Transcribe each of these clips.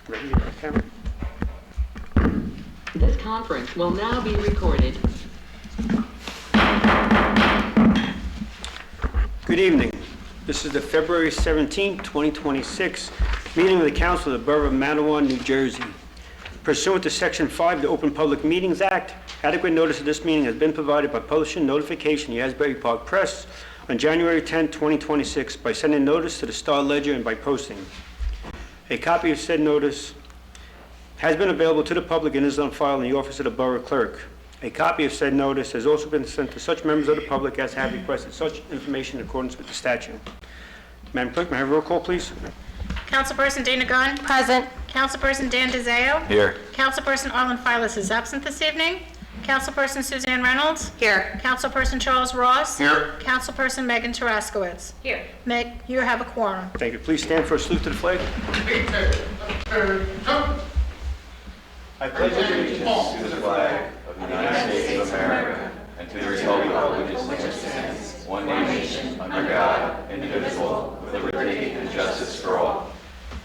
Ready, camera? This conference will now be recorded. Good evening. This is the February 17, 2026 meeting of the Council of the Borough of Matawan, New Jersey. Pursuant to Section 5 of the Open Public Meetings Act, adequate notice of this meeting has been provided by publishing notification in the Asbury Park Press on January 10, 2026 by sending notice to the Star Ledger and by posting. A copy of said notice has been available to the public and is on file in the office of the Borough Clerk. A copy of said notice has also been sent to such members of the public as have requested such information in accordance with the statute. Madam Clerk, may I have a roll call, please? Councilperson Dana Gunn. Present. Councilperson Dan DeZeo. Here. Councilperson Arlen Filas is absent this evening. Councilperson Suzanne Reynolds. Here. Councilperson Charles Ross. Here. Councilperson Megan Taraskowitz. Here. Meg, you have a quorum. Thank you. Please stand for a salute to the flag. I pledge allegiance To the flag of the United States of America and to the republic for which it stands, one nation, under God, indivisible, with liberty and justice for all.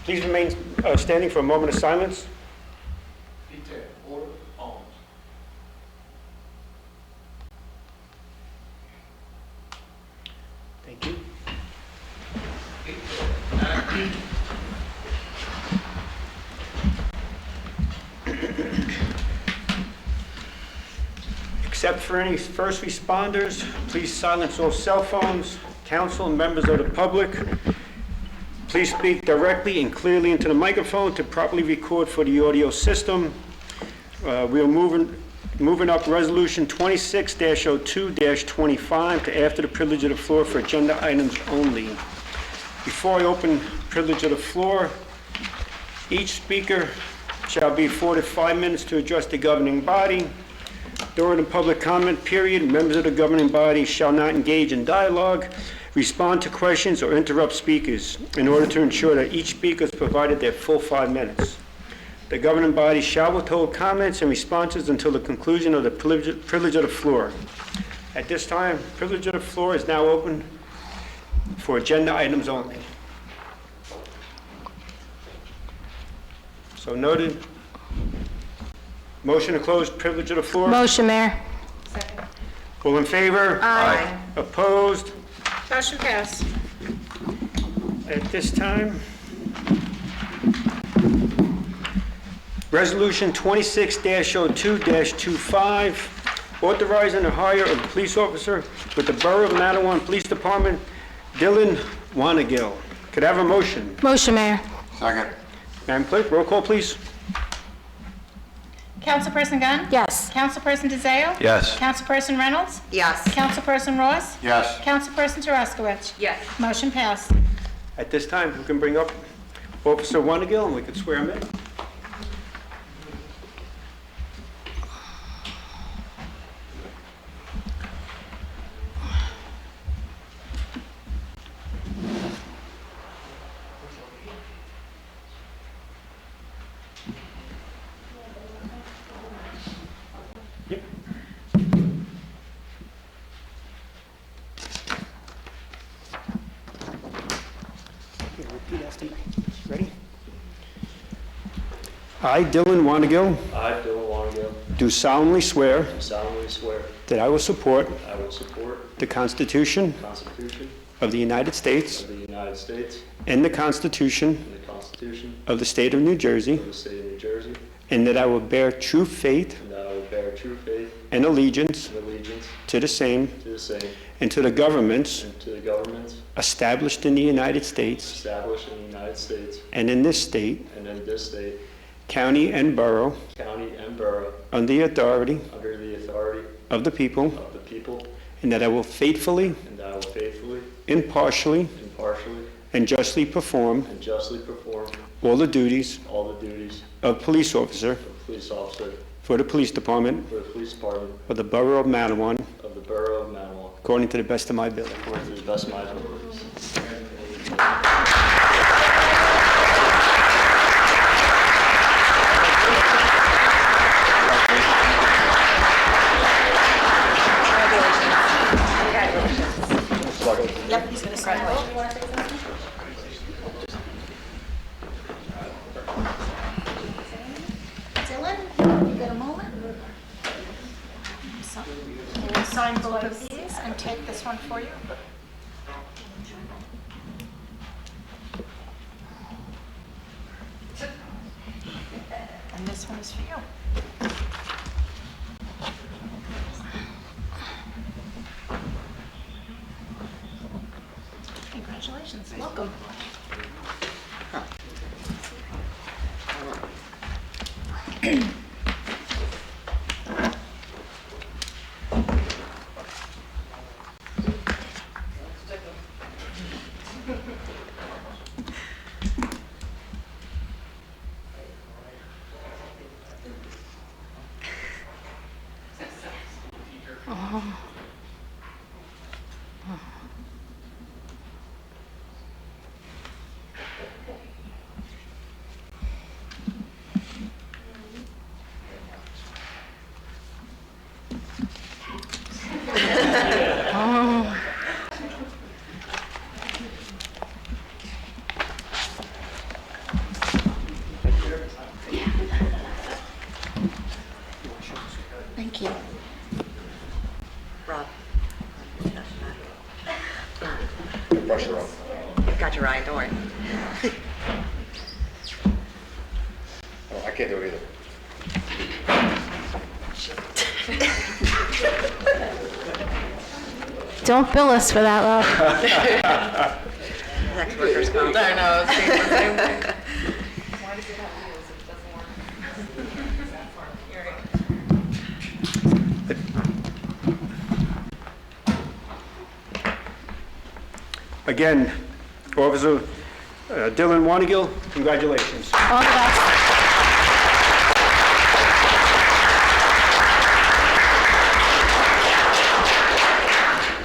Please remain standing for a moment of silence. Thank you. Except for any first responders, please silence all cell phones. Council and members of the public, please speak directly and clearly into the microphone to properly record for the audio system. We are moving up Resolution 26-02-25 to after the privilege of the floor for agenda items only. Before I open privilege of the floor, each speaker shall be afforded 5 minutes to address the governing body. During the public comment period, members of the governing body shall not engage in dialogue, respond to questions, or interrupt speakers in order to ensure that each speaker is provided their full 5 minutes. The governing body shall withhold comments and responses until the conclusion of the privilege of the floor. At this time, privilege of the floor is now open for agenda items only. So noted. Motion to close privilege of the floor. Motion, Mayor. All in favor? Aye. Opposed? Motion passed. At this time, Resolution 26-02-25, authorizing the hire of a police officer with the Borough of Matawan Police Department, Dylan Wanagill. Could I have a motion? Motion, Mayor. Second. Madam Clerk, roll call, please. Councilperson Gunn? Yes. Councilperson DeZeo? Yes. Councilperson Reynolds? Yes. Councilperson Ross? Yes. Councilperson Taraskowitz? Yes. Motion passed. At this time, we can bring up Officer Wanagill and we can swear him in. Repeat after me. Ready? I, Dylan Wanagill, I, Dylan Wanagill, do solemnly swear do solemnly swear that I will support I will support the Constitution the Constitution of the United States of the United States and the Constitution and the Constitution of the State of New Jersey, of the State of New Jersey, and that I will bear true faith and that I will bear true faith and allegiance and allegiance to the same to the same and to the governments and to the governments established in the United States established in the United States and in this state, and in this state, county, and borough, county, and borough, under the authority under the authority of the people, of the people, and that I will faithfully, and that I will faithfully, impartially, impartially, and justly perform and justly perform all the duties all the duties of police officer of police officer for the police department for the police department of the Borough of Matawan, of the Borough of Matawan, according to the best of my ability. according to the best of my abilities. Yep, he's going to congratulate. We'll sign both of these and take this one for you. And this one is for you. Congratulations, welcome. Thank you. Rob. Brush her up. You've got your eye, don't worry. Oh, I can't do it either. Don't bill us for that, Rob. Next workers' comp. I know, it's the same thing. Again, Officer Dylan Wanigill, congratulations. All the best.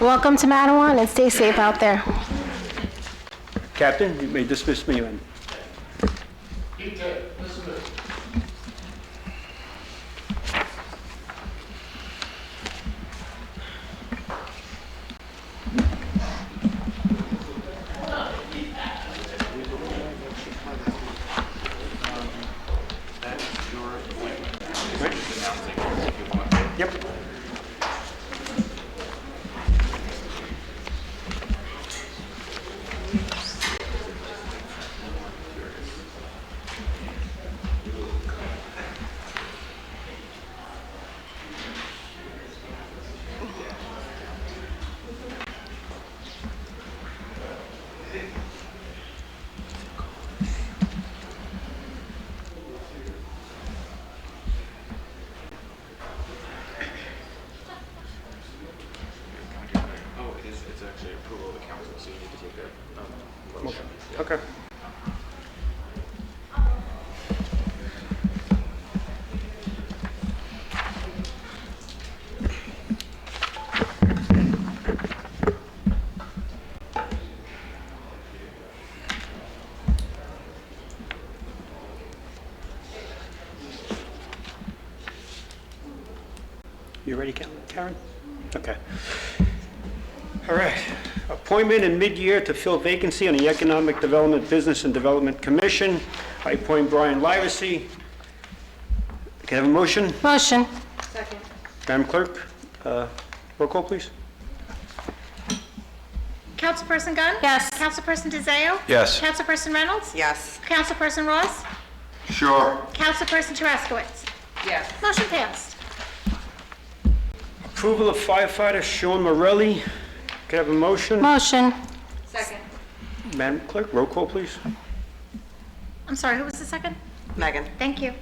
Welcome to Matawan and stay safe out there. Captain, you may dismiss me then. Yep. It's actually approval of the council, so you need to take a motion. Okay. You ready, Karen? Okay. All right. Appointment in mid-year to fill vacancy on the Economic Development, Business and Development Commission. I appoint Brian Livesey. Can I have a motion? Motion. Madam Clerk, roll call, please. Councilperson Gunn? Yes. Councilperson DeZayo? Yes. Councilperson Reynolds? Yes. Councilperson Ross? Sure. Councilperson Taraskowitz? Yes. Motion passed. Approval of firefighter Sean Morelli. Can I have a motion? Motion. Second. Madam Clerk, roll call, please. I'm sorry, who was the second? Megan. Thank you.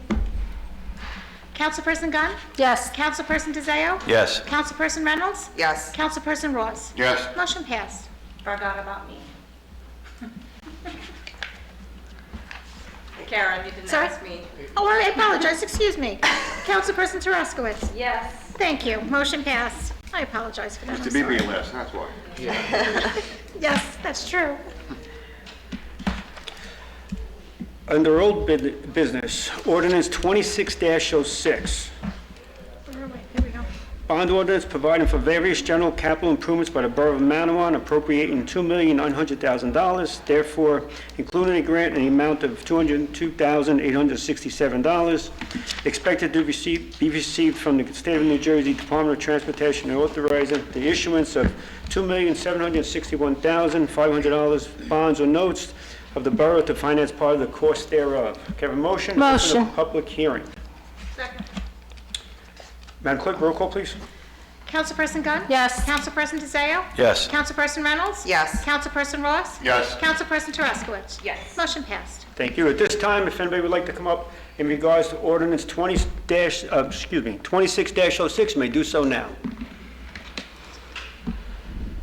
Councilperson Gunn? Yes. Councilperson DeZayo? Yes. Councilperson Reynolds? Yes. Councilperson Ross? Yes. Motion passed. Forgot about me. Karen, you didn't Sorry? ask me. Oh, I apologize, excuse me. Councilperson Taraskowitz? Yes. Thank you, motion passed. I apologize for that, I'm To be sorry. being last, that's why. Yes, that's true. Under old business, ordinance 26-06. Here we go. Bond ordinance providing for various general capital improvements by the Borough of Matawan, appropriating $2,900,000, therefore including a grant in the amount of $202,867, expected to be received from the State of New Jersey Department of Transportation, and authorizing the issuance of $2,761,500 bonds or notes of the borough to finance part of the cost thereof. Can I have a motion? Motion. Open a public hearing. Second. Madam Clerk, roll call, please. Councilperson Gunn? Yes. Councilperson DeZayo? Yes. Councilperson Reynolds? Yes. Councilperson Ross? Yes. Councilperson Tarascowicz? Yes. Motion passed. Thank you. At this time, if anybody would like to come up in regards to ordinance 26-06, may do so now.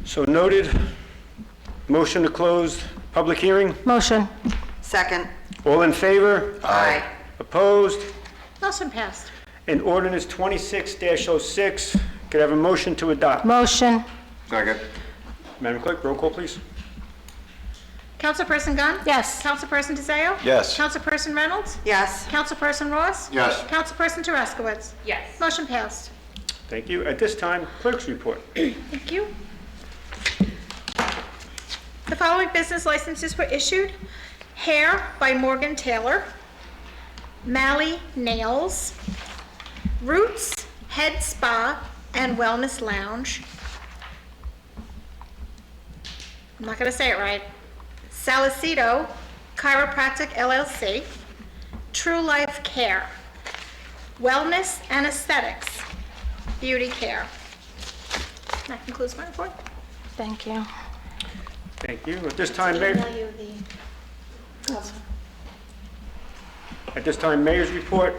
So noted. Motion to close public hearing. Motion. Second. All in favor? Aye. Opposed? Motion passed. And ordinance 26-06, could I have a motion to adopt? Motion. Second. Madam Clerk, roll call, please. Councilperson Gunn? Yes. Councilperson DeZayo? Yes. Councilperson Reynolds? Yes. Councilperson Ross? Yes. Councilperson Tarascowicz? Yes. Motion passed. Thank you. At this time, clerk's report. Thank you. The following business licenses were issued. Hair by Morgan Taylor. Mally Nails. Roots Head Spa and Wellness Lounge. I'm not going to say it right. Salicito Chiropractic LLC. True Life Care. Wellness and Aesthetics. Beauty Care. That concludes my report. Thank you. Thank you. At this time, Mayor. At this time, Mayor's report.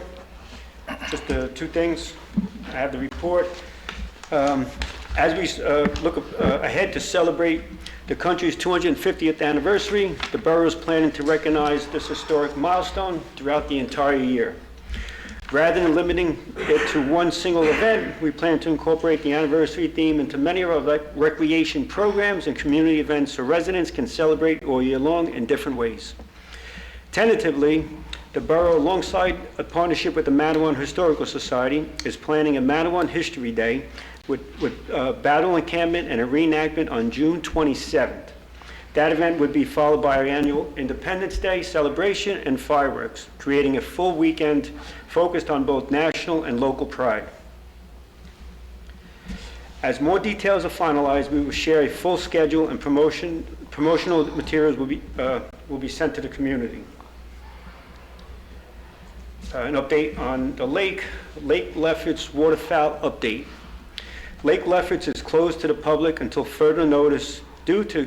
Just two things. I have the report. As we look ahead to celebrate the country's 250th anniversary, the borough is planning to recognize this historic milestone throughout the entire year. Rather than limiting it to one single event, we plan to incorporate the anniversary theme into many of our recreation programs and community events so residents can celebrate all year long in different ways. Tentatively, the borough, alongside a partnership with the Matawan Historical Society, is planning a Matawan History Day with battle encampment and a reenactment on June 27th. That event would be followed by our annual Independence Day celebration and fireworks, creating a full weekend focused on both national and local pride. As more details are finalized, we will share a full schedule and promotional materials will be sent to the community. An update on the Lake Lefferts waterfowl update. Lake Lefferts is closed to the public until further notice due to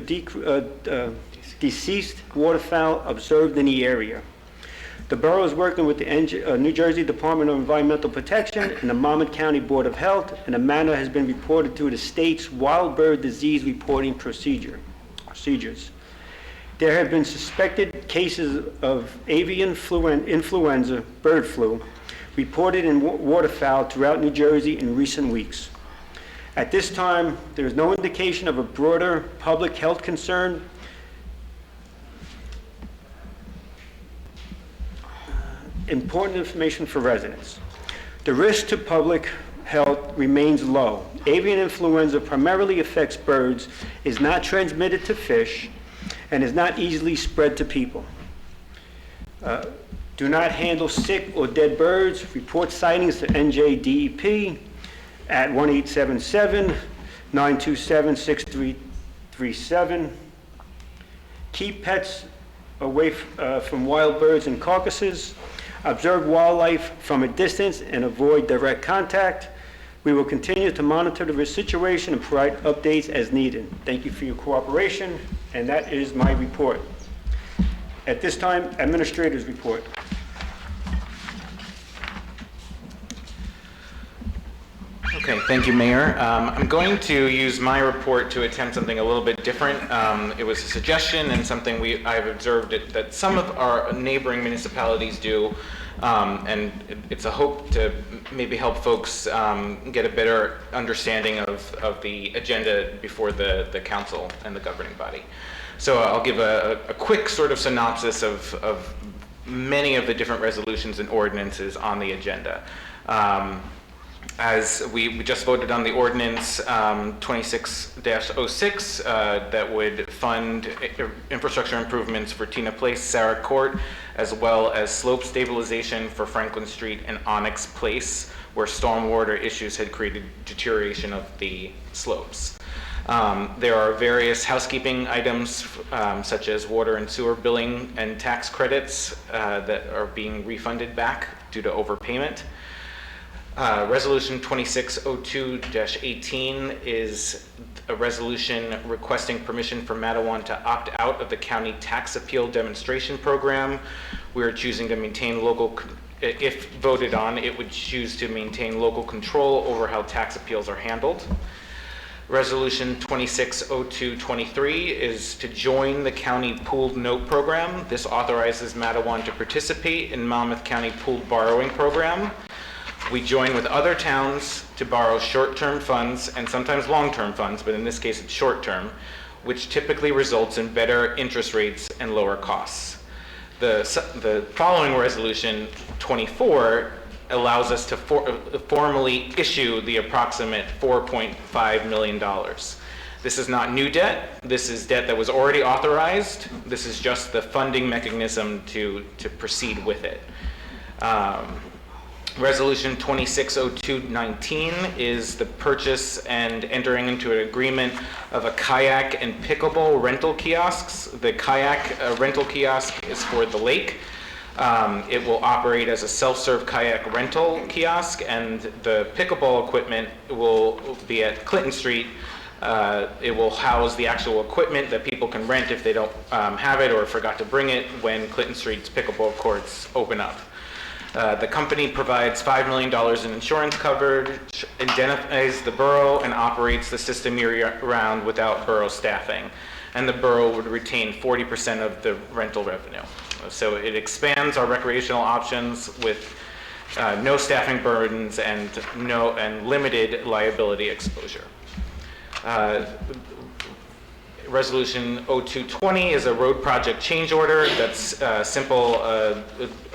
deceased waterfowl observed in the area. The borough is working with the New Jersey Department of Environmental Protection and the Monmouth County Board of Health, and the matter has been reported to the state's wild bird disease reporting procedures. There have been suspected cases of avian influenza, bird flu, reported in waterfowl throughout New Jersey in recent weeks. At this time, there is no indication of a broader public health concern. Important information for residents. The risk to public health remains low. Avian influenza primarily affects birds, is not transmitted to fish, and is not easily spread to people. Do not handle sick or dead birds. Report sightings to NJDEP at 1-877-927-6337. Keep pets away from wild birds and carcasses. Observe wildlife from a distance and avoid direct contact. We will continue to monitor the situation and provide updates as needed. Thank you for your cooperation, and that is my report. At this time, Administrator's report. Okay, thank you, Mayor. I'm going to use my report to attempt something a little bit different. It was a suggestion and something I've observed that some of our neighboring municipalities do, and it's a hope to maybe help folks get a better understanding of the agenda before the council and the governing body. So I'll give a quick sort of synopsis of many of the different resolutions and ordinances on the agenda. As we just voted on the ordinance 26-06 that would fund infrastructure improvements for Tina Place, Sarah Court, as well as slope stabilization for Franklin Street and Onyx Place, where stormwater issues had created deterioration of the slopes. There are various housekeeping items such as water and sewer billing and tax credits that are being refunded back due to overpayment. Resolution 2602-18 is a resolution requesting permission for Matawan to opt out of the county tax appeal demonstration program. We are choosing to maintain local, if voted on, it would choose to maintain local control over how tax appeals are handled. Resolution 2602-23 is to join the county pooled note program. This authorizes Matawan to participate in Monmouth County pooled borrowing program. We join with other towns to borrow short-term funds and sometimes long-term funds, but in this case it's short-term, which typically results in better interest rates and lower costs. The following resolution, 24, allows us to formally issue the approximate $4.5 million. This is not new debt. This is debt that was already authorized. This is just the funding mechanism to proceed with it. Resolution 2602-19 is the purchase and entering into an agreement of a kayak and pickleball rental kiosks. The kayak rental kiosk is for the lake. It will operate as a self-serve kayak rental kiosk, and the pickleball equipment will be at Clinton Street. It will house the actual equipment that people can rent if they don't have it or forgot to bring it when Clinton Street's pickleball courts open up. The company provides $5 million in insurance coverage, identifies the borough, and operates the system year-round without borough staffing. And the borough would retain 40% of the rental revenue. So it expands our recreational options with no staffing burdens and limited liability exposure. Resolution 0220 is a road project change order. That's simple, a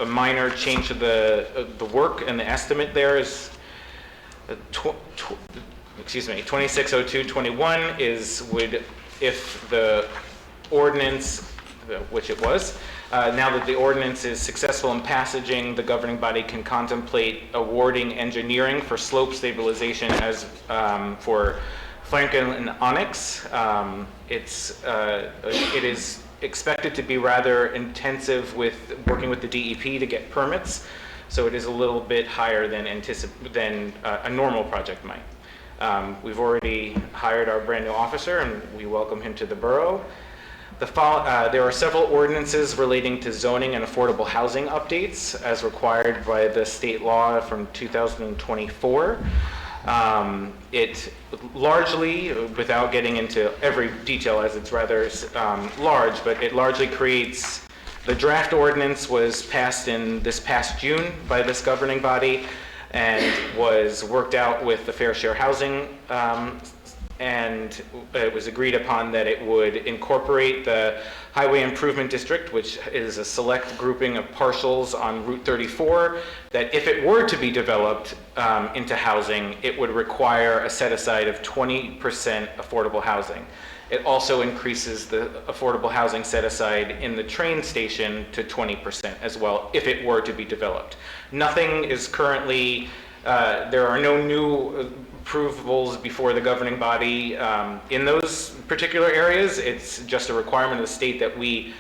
minor change to the work, and the estimate there is 260221 would, if the ordinance, which it was, now that the ordinance is successful in passaging, the governing body can contemplate awarding engineering for slope stabilization as for Franklin and Onyx. It is expected to be rather intensive with working with the DEP to get permits, so it is a little bit higher than a normal project might. We've already hired our brand new officer, and we welcome him to the borough. There are several ordinances relating to zoning and affordable housing updates as required by the state law from 2024. It largely, without getting into every detail as it's rather large, but it largely creates, the draft ordinance was passed in this past June by this governing body and was worked out with the Fair Share Housing, and it was agreed upon that it would incorporate the Highway Improvement District, which is a select grouping of parcels on Route 34, that if it were to be developed into housing, it would require a set aside of 20% affordable housing. It also increases the affordable housing set aside in the train station to 20% as well, if it were to be developed. Nothing is currently, there are no new approvables before the governing body in those particular areas. It's just a requirement of the state that we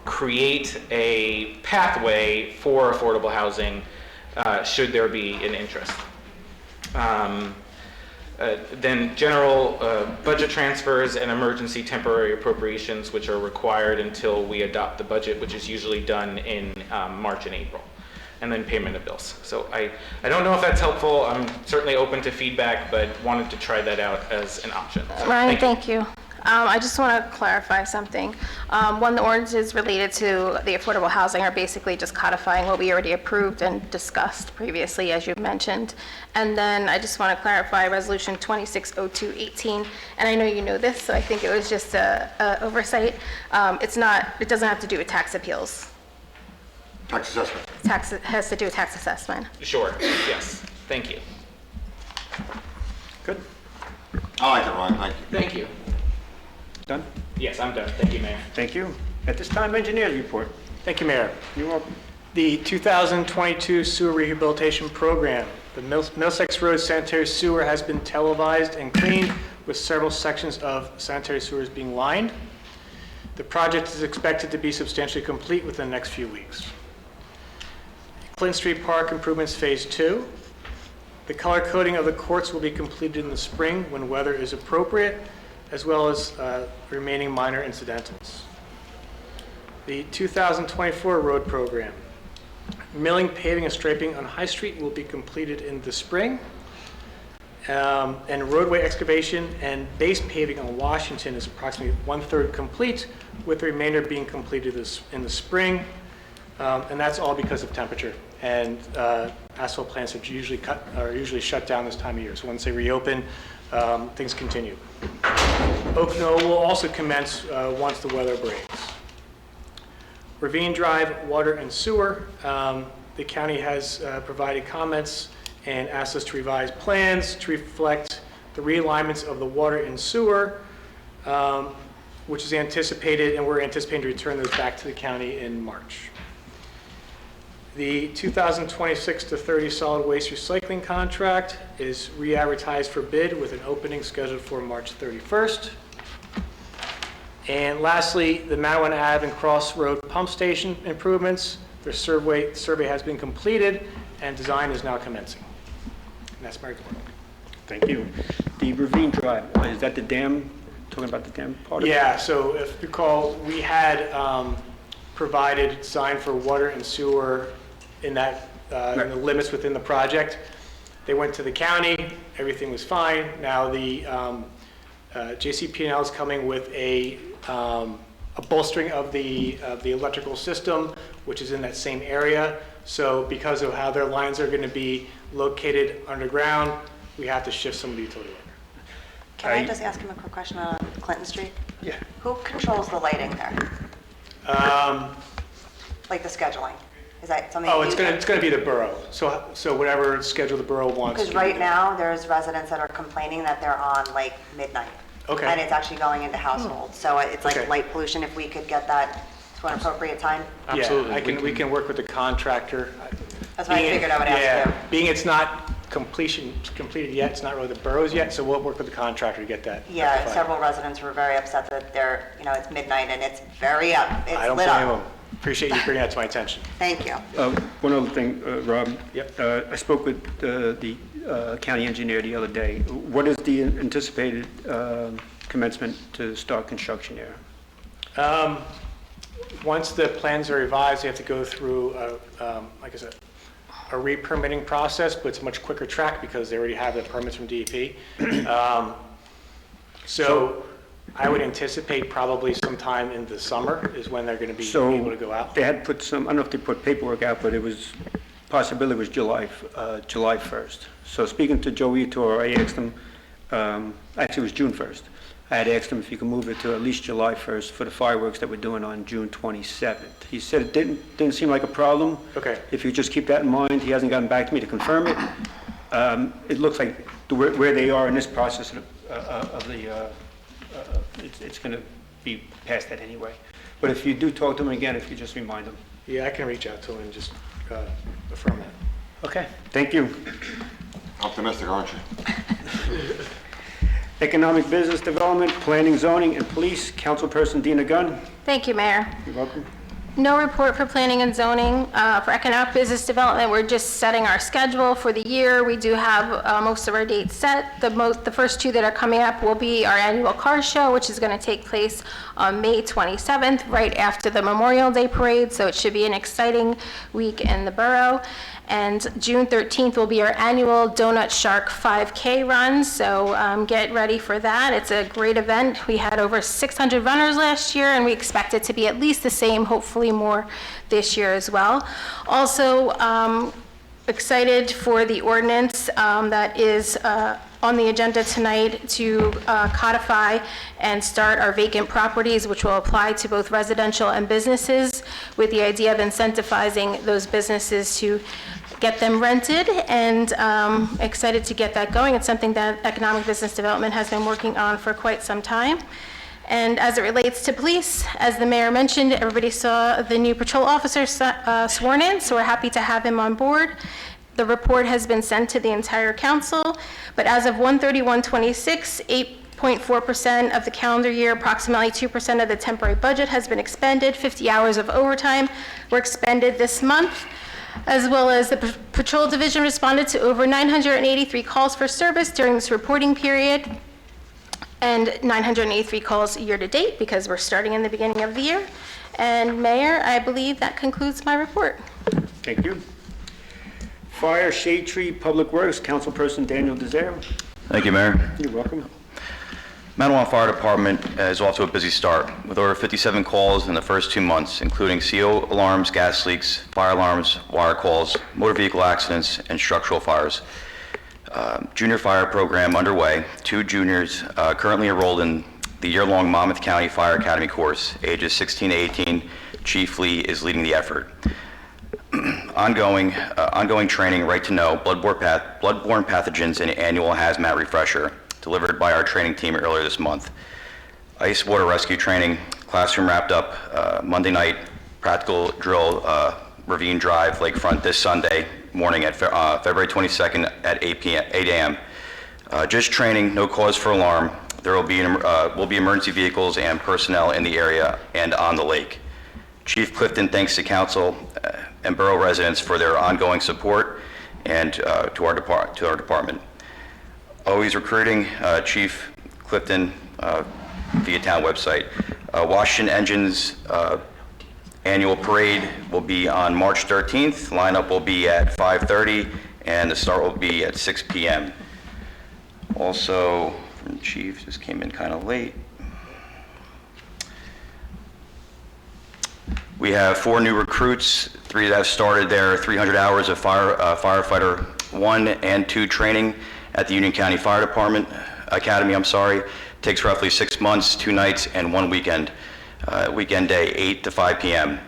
create a pathway for affordable housing should there be an interest. Then general budget transfers and emergency temporary appropriations, which are required until we adopt the budget, which is usually done in March and April. And then payment of bills. So I don't know if that's helpful. I'm certainly open to feedback, but wanted to try that out as an option. So, Ryan, thank you. I just want to clarify something. One, the ordinances related to the affordable housing are basically just codifying what we already approved and discussed previously, as you mentioned. And then I just want to clarify Resolution 260218, and I know you know this, so I think it was just a oversight. It doesn't have to do with tax appeals. Tax assessment. It has to do with tax assessment. Sure, yes, thank you. Good. I like it, Ron, thank you. Thank you. Done? Yes, I'm done. Thank you, Mayor. Thank you. At this time, engineers report. Thank you, Mayor. You're welcome. The 2022 sewer rehabilitation program. The Middlesex Road sanitary sewer has been televised and cleaned, with several sections of sanitary sewers being lined. The project is expected to be substantially complete within the next few weeks. Clinton Street Park improvements Phase 2. The color coding of the courts will be completed in the spring when weather is appropriate, as well as remaining minor incidentals. The 2024 road program. Milling, paving, and striping on High Street will be completed in the spring. And roadway excavation and base paving on Washington is approximately 1/3 complete, with the remainder being completed in the spring. And that's all because of temperature. And asphalt plants are usually shut down this time of year. So once they reopen, things continue. Oak Knoll will also commence once the weather breaks. Ravine Drive, water and sewer. The county has provided comments and asked us to revise plans to reflect the realignments of the water and sewer, which is anticipated, and we're anticipating to return those back to the county in March. The 2026 to 30 solid waste recycling contract is re-advertised for bid with an opening scheduled for March 31st. And lastly, the Matawan Ave and Cross Road pump station improvements. Their survey has been completed and design is now commencing. And that's my report. Thank you. The Ravine Drive, is that the dam, talking about the dam part of it? Yeah, so if you recall, we had provided design for water and sewer in that, in the limits within the project. They went to the county, everything was fine. Now the JCP&L is coming with a bolstering of the electrical system, which is in that same area. So because of how their lines are going to be located underground, we have to shift some of the utility work. Can I just ask him a quick question on Clinton Street? Yeah. Who controls the lighting there? Like the scheduling? Is that something? Oh, it's gonna be the borough. So whatever schedule the borough wants. Because right now, there's residents that are complaining that they're on like midnight. Okay. And it's actually going into households. So it's like Okay. light pollution, if we could get that to an appropriate time. Absolutely. Yeah, we can work with the contractor. That's what I Being- figured I would ask yeah, you. Being it's not completed yet, it's not really the borough's yet, so we'll work with the contractor to get that. Yeah, rectified. several residents were very upset that they're, it's midnight and it's very up. It's I don't lit blame up. them. Appreciate you bringing that to my attention. Thank you. One other thing, Rob. Yep. I spoke with the county engineer the other day. What is the anticipated commencement to start construction there? Once the plans are revised, they have to go through, like I said, a re-permitting process, but it's a much quicker track because they already have the permits from DEP. So I would anticipate probably sometime in the summer is when they're going to be able to go out. They had put some, I don't know if they put paperwork out, but it was, possibility was July 1st. So speaking to Joe Itor, I asked him, actually it was June 1st. I had asked him if he could move it to at least July 1st for the fireworks that we're doing on June 27th. He said it didn't seem like a problem. Okay. If you just keep that in mind, he hasn't gotten back to me to confirm it. It looks like where they are in this process it's going to be past that anyway. But if you do talk to him again, if you just remind him. Yeah, I can reach out to him and just affirm that. Okay, thank you. Optimistic, aren't you? Economic Business Development, Planning, Zoning, and Police, Councilperson Dina Gunn. Thank you, Mayor. You're welcome. No report for planning and zoning. For economic business development, we're just setting our schedule for the year. We do have most of our dates set. The first two that are coming up will be our annual car show, which is going to take place on May 27th, right after the Memorial Day Parade. So it should be an exciting week in the borough. And June 13th will be our annual Donut Shark 5K run, so get ready for that. It's a great event. We had over 600 runners last year, and we expect it to be at least the same, hopefully more this year as well. Also, excited for the ordinance that is on the agenda tonight to codify and start our vacant properties, which will apply to both residential and businesses, with the idea of incentivizing those businesses to get them rented, and excited to get that going. It's something that Economic Business Development has been working on for quite some time. And as it relates to police, as the mayor mentioned, everybody saw the new patrol officer sworn in, so we're happy to have him on board. The report has been sent to the entire council, but as of 1/31/26, 8.4% of the calendar year, approximately 2% of the temporary budget has been expended. 50 hours of overtime were expended this month, as well as the patrol division responded to over 983 calls for service during this reporting period, and 983 calls year-to-date, because we're starting in the beginning of the year. And Mayor, I believe that concludes my report. Thank you. Fire, Shade Tree, Public Works, Councilperson Daniel Desire. Thank you, Mayor. You're welcome. Matawan Fire Department is off to a busy start with over 57 calls in the first 2 months, including CO alarms, gas leaks, fire alarms, wire calls, motor vehicle accidents, and structural fires. Junior fire program underway. 2 juniors currently enrolled in the year-long Monmouth County Fire Academy course, ages 16 to 18. Chief Lee is leading the effort. Ongoing training, right to know, bloodborne pathogens, and annual hazmat refresher, delivered by our training team earlier this month. Ice water rescue training, classroom wrapped up Monday night, practical drill, Ravine Drive, Lakefront this Sunday morning at February 22nd at 8 a.m. Just training, no cause for alarm. There will be emergency vehicles and personnel in the area and on the lake. Chief Clifton thanks the council and borough residents for their ongoing support, and to our department. Always recruiting, Chief Clifton via town website. Washington Engines annual parade will be on March 13th. Lineup will be at 5:30, and the start will be at 6 p.m. Also, from Chief, just came in kind of late. We have 4 new recruits, 3 that have started their 300 hours of firefighter 1 and 2 training at the Union County Fire Department Academy. Takes roughly 6 months, 2 nights, and 1 weekend. Weekend day, 8 to 5 p.m.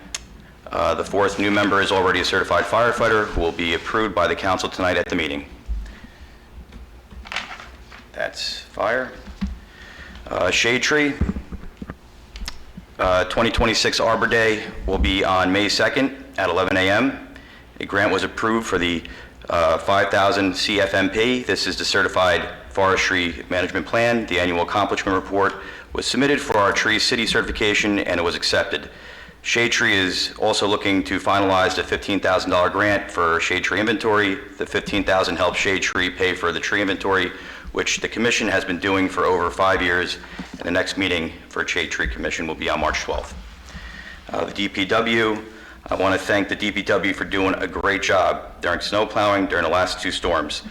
The 4th new member is already a certified firefighter who will be approved by the council tonight at the meeting. That's fire. Shade Tree. 2026 Arbor Day will be on May 2nd at 11 a.m. A grant was approved for the 5,000 CFMP. This is the Certified Forestry Management Plan. The annual accomplishment report was submitted for our tree city certification, and it was accepted. Shade Tree is also looking to finalize the $15,000 grant for shade tree inventory. The $15,000 helps Shade Tree pay for the tree inventory, which the commission has been doing for over 5 years, and the next meeting for Shade Tree Commission will be on March 12th. The DPW, I want to thank the DPW for doing a great job during snow plowing during the last 2 storms.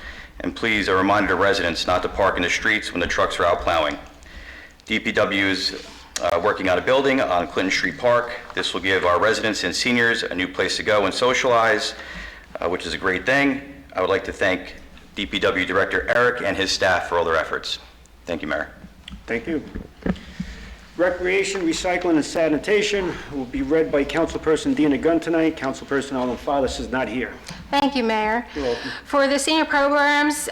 And please, a reminder to residents not to park in the streets when the trucks are out plowing. DPW is working on a building on Clinton Street Park. This will give our residents and seniors a new place to go and socialize, which is a great thing. I would like to thank DPW Director Eric and his staff for all their efforts. Thank you, Mayor. Thank you. Recreation, Recycling, and Sanitation will be read by Councilperson Dina Gunn tonight. Councilperson Alden Files is not here. Thank you, Mayor. You're welcome. For the senior programs,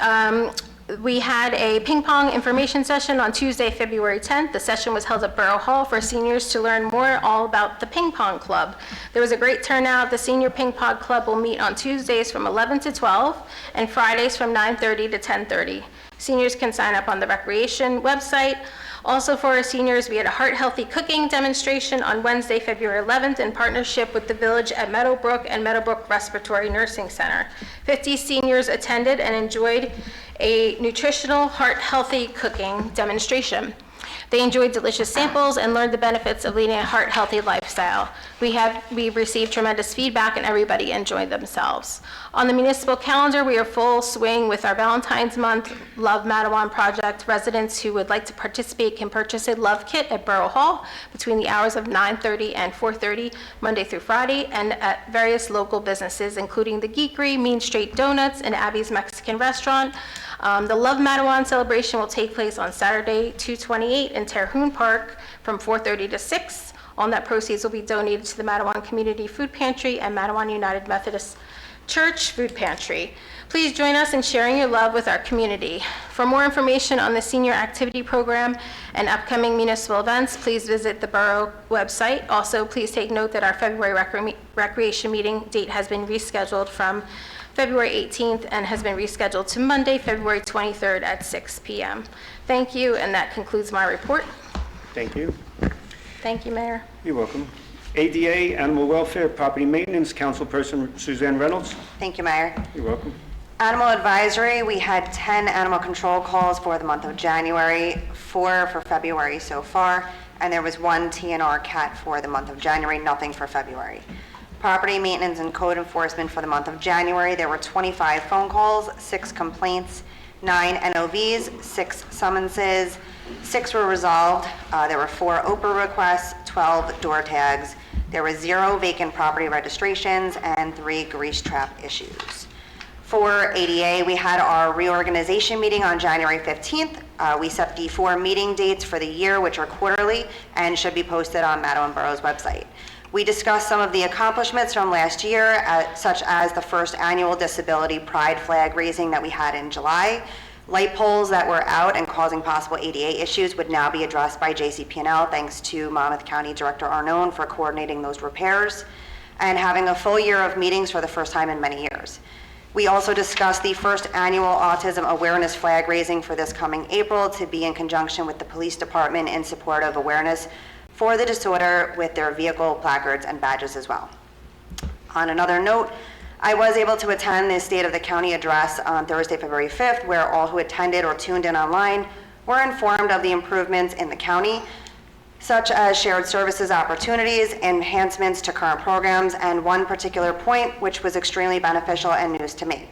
we had a ping pong information session on Tuesday, February 10th. The session was held at Borough Hall for seniors to learn more all about the ping pong club. There was a great turnout. The senior ping pong club will meet on Tuesdays from 11 to 12 and Fridays from 9:30 to 10:30. Seniors can sign up on the recreation website. Also for our seniors, we had a Heart Healthy Cooking demonstration on Wednesday, February 11th in partnership with the Village at Meadowbrook and Meadowbrook Respiratory Nursing Center. 50 seniors attended and enjoyed a nutritional Heart Healthy Cooking demonstration. They enjoyed delicious samples and learned the benefits of leading a heart-healthy lifestyle. We received tremendous feedback and everybody enjoyed themselves. On the municipal calendar, we are full swing with our Valentine's Month Love Matawan project. Residents who would like to participate can purchase a love kit at Borough Hall between the hours of 9:30 and 4:30, Monday through Friday, and at various local businesses, including the Geekery, Mean Street Donuts, and Abby's Mexican Restaurant. The Love Matawan celebration will take place on Saturday, 2/28 in Terhune Park from 4:30 to 6. All net proceeds will be donated to the Matawan Community Food Pantry and Matawan United Methodist church food pantry. Please join us in sharing your love with our community. For more information on the senior activity program and upcoming municipal events, please visit the Borough website. Also, please take note that our February recreation meeting date has been rescheduled from February 18th and has been rescheduled to Monday, February 23rd at 6 p.m. Thank you, and that concludes my report. Thank you. Thank you, Mayor. You're welcome. ADA, Animal Welfare, Property Maintenance, Councilperson Suzanne Reynolds. Thank you, Mayor. You're welcome. Animal advisory, we had 10 animal control calls for the month of January, 4 for February so far, and there was 1 TNR cat for the month of January, nothing for February. Property maintenance and code enforcement for the month of January, there were 25 phone calls, 6 complaints, 9 NOVs, 6 summonses, 6 were resolved. There were 4 OPRA requests, 12 door tags. There were 0 vacant property registrations and 3 grease trap issues. For ADA, we had our reorganization meeting on January 15th. We set the 4 meeting dates for the year, which are quarterly and should be posted on Matawan Borough's website. We discussed some of the accomplishments from last year, such as the first annual disability pride flag raising that we had in July. Light poles that were out and causing possible ADA issues would now be addressed by JCP&L, thanks to Monmouth County Director Arnone for coordinating those repairs, and having a full year of meetings for the first time in many years. We also discussed the first annual autism awareness flag raising for this coming April to be in conjunction with the police department in support of awareness for the disorder with their vehicle placards and badges as well. On another note, I was able to attend the State of the County address on Thursday, February 5th, where all who attended or tuned in online were informed of the improvements in the county, such as shared services opportunities, enhancements to current programs, and one particular point which was extremely beneficial and news to me.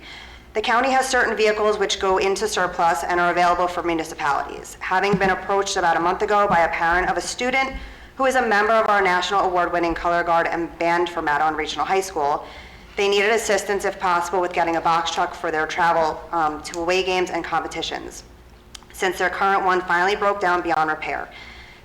The county has certain vehicles which go into surplus and are available for municipalities. Having been approached about a month ago by a parent of a student who is a member of our national award-winning color guard and band for Matawan Regional High School, they needed assistance if possible with getting a box truck for their travel to away games and competitions, since their current one finally broke down beyond repair.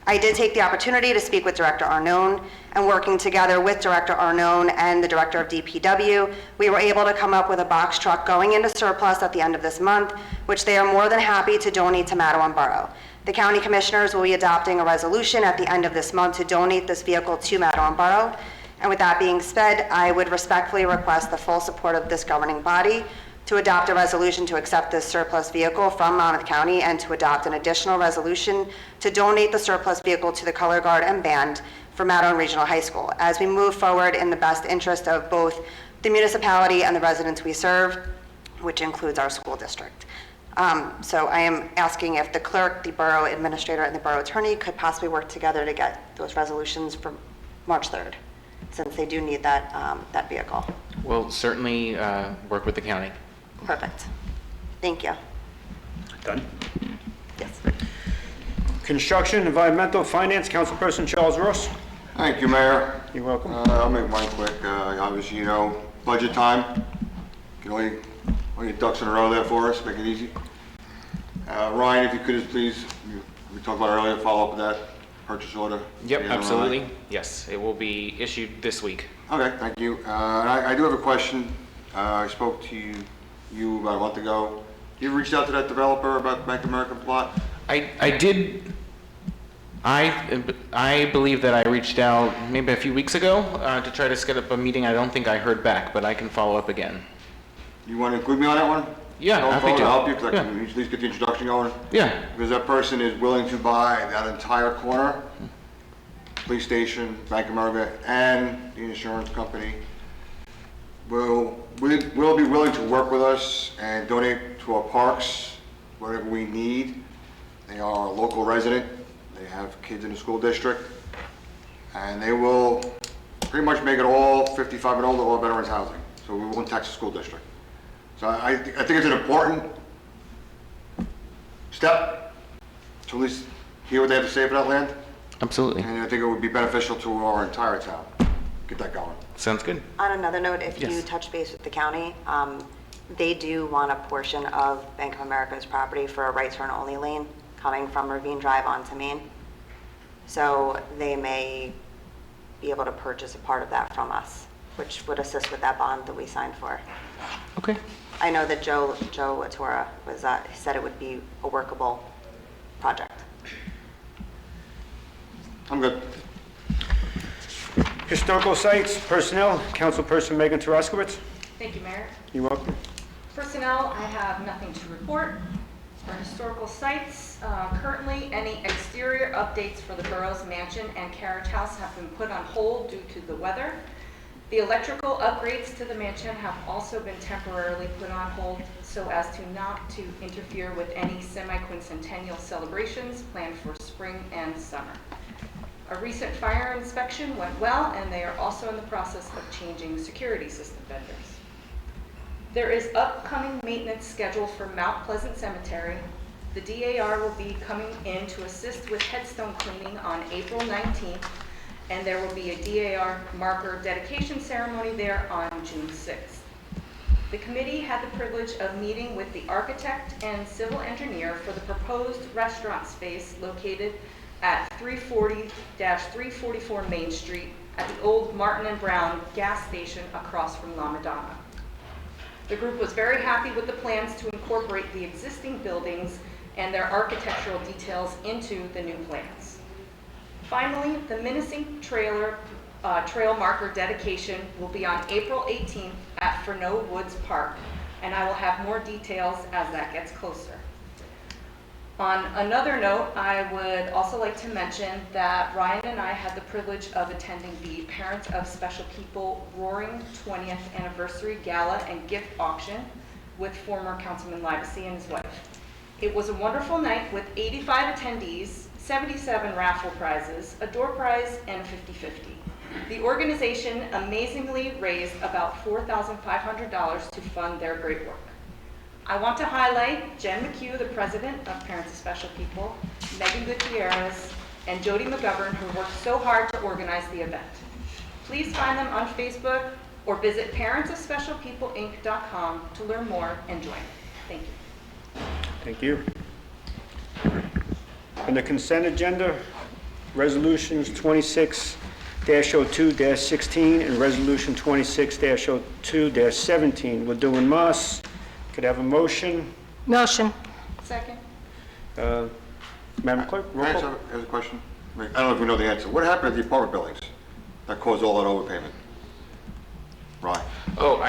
I did take the opportunity to speak with Director Arnone, and working together with Director Arnone and the Director of DPW, we were able to come up with a box truck going into surplus at the end of this month, which they are more than happy to donate to Matawan Borough. The County Commissioners will be adopting a resolution at the end of this month to donate this vehicle to Matawan Borough. And with that being said, I would respectfully request the full support of this governing body to adopt a resolution to accept this surplus vehicle from Monmouth County and to adopt an additional resolution to donate the surplus vehicle to the Color Guard and Band for Matawan Regional High School as we move forward in the best interest of both the municipality and the residents we serve, which includes our school district. So I am asking if the clerk, the borough administrator, and the borough attorney could possibly work together to get those resolutions for March 3rd, since they do need that, that vehicle. We'll certainly work with the county. Perfect. Thank you. Done. Yes. Construction, Environmental, Finance, Councilperson Charles Ross. Thank you, Mayor. You're welcome. I'll make mine quick. Obviously, you know, budget time. Get all your ducks in a row there for us, make it easy. Ryan, if you could just please, we talked about earlier, follow up with that purchase order. Yep, Ryan. absolutely. Yes, it will be issued this week. Okay, thank you. And I do have a question. I spoke to you about a month ago. You reached out to that developer about Bank of America plot? I did. I believe that I reached out maybe a few weeks ago to try to set up a meeting. I don't think I heard back, but I can follow up again. You want to include me on that one? Yeah, I'll happy to. help you, because I Yeah. can at least get the introduction going. Yeah. Because that person is willing to buy that entire corner, police station, Bank of America, and the insurance company will be willing to work with us and donate to our parks, whatever we need. They are a local resident, they have kids in the school district, and they will pretty much make it all 55 and older, all veterans housing, so we won't tax the school district. So I think it's an important step to at least hear what they have to say for that land, Absolutely. and I think it would be beneficial to our entire town. Get that going. Sounds good. On another note, if you Yes. touch base with the county, they do want a portion of Bank of America's property for a right turn only lane coming from Ravine Drive onto Main. So they may be able to purchase a part of that from us. which would assist with that bond that we signed for. Okay. I know that Joe Latora was, said it would be a workable project. I'm good. Historical Sites, Personnel, Councilperson Megan Taraskowitz. Thank you, Mayor. You're welcome. Personnel, I have nothing to report. For historical sites, currently, any exterior updates for the borough's mansion and carriage house have been put on hold due to the weather. The electrical upgrades to the mansion have also been temporarily put on hold so as to not to interfere with any semi-quincentennial celebrations planned for spring and summer. A recent fire inspection went well, and they are also in the process of changing security system vendors. There is upcoming maintenance scheduled for Mount Pleasant Cemetery. The DAR will be coming in to assist with headstone cleaning on April 19th, and there will be a DAR marker dedication ceremony there on June 6th. The committee had the privilege of meeting with the architect and civil engineer for the proposed restaurant space located at 340-344 Main Street at the old Martin and Brown gas station across from La Madonna. The group was very happy with the plans to incorporate the existing buildings and their architectural details into the new plans. Finally, the Menacing Trail marker dedication will be on April 18th at Furneaux Woods Park, and I will have more details as that gets closer. On another note, I would also like to mention that Ryan and I had the privilege of attending the Parents of Special People Roaring 20th Anniversary Gala and Gift Auction with former Councilman Livesey and his wife. It was a wonderful night with 85 attendees, 77 raffle prizes, a door prize, and a 50-50. The organization amazingly raised about $4,500 to fund their great work. I want to highlight Jen McHugh, the president of Parents of Special People, Megan Gutierrez, and Jody McGovern, who worked so hard to organize the event. Please find them on Facebook or visit parentsofspecialpeopleinc.com to learn more and join. Thank you. Thank you. On the consent agenda, resolutions 26-02-16 and resolution 26-02-17. We'll do en masse. Could I have a motion? Motion. Second. Madam Clerk, roll Can I call. ask a question? I don't know if we know the answer. What happened at the apartment buildings that caused all that overpayment? Right. Oh,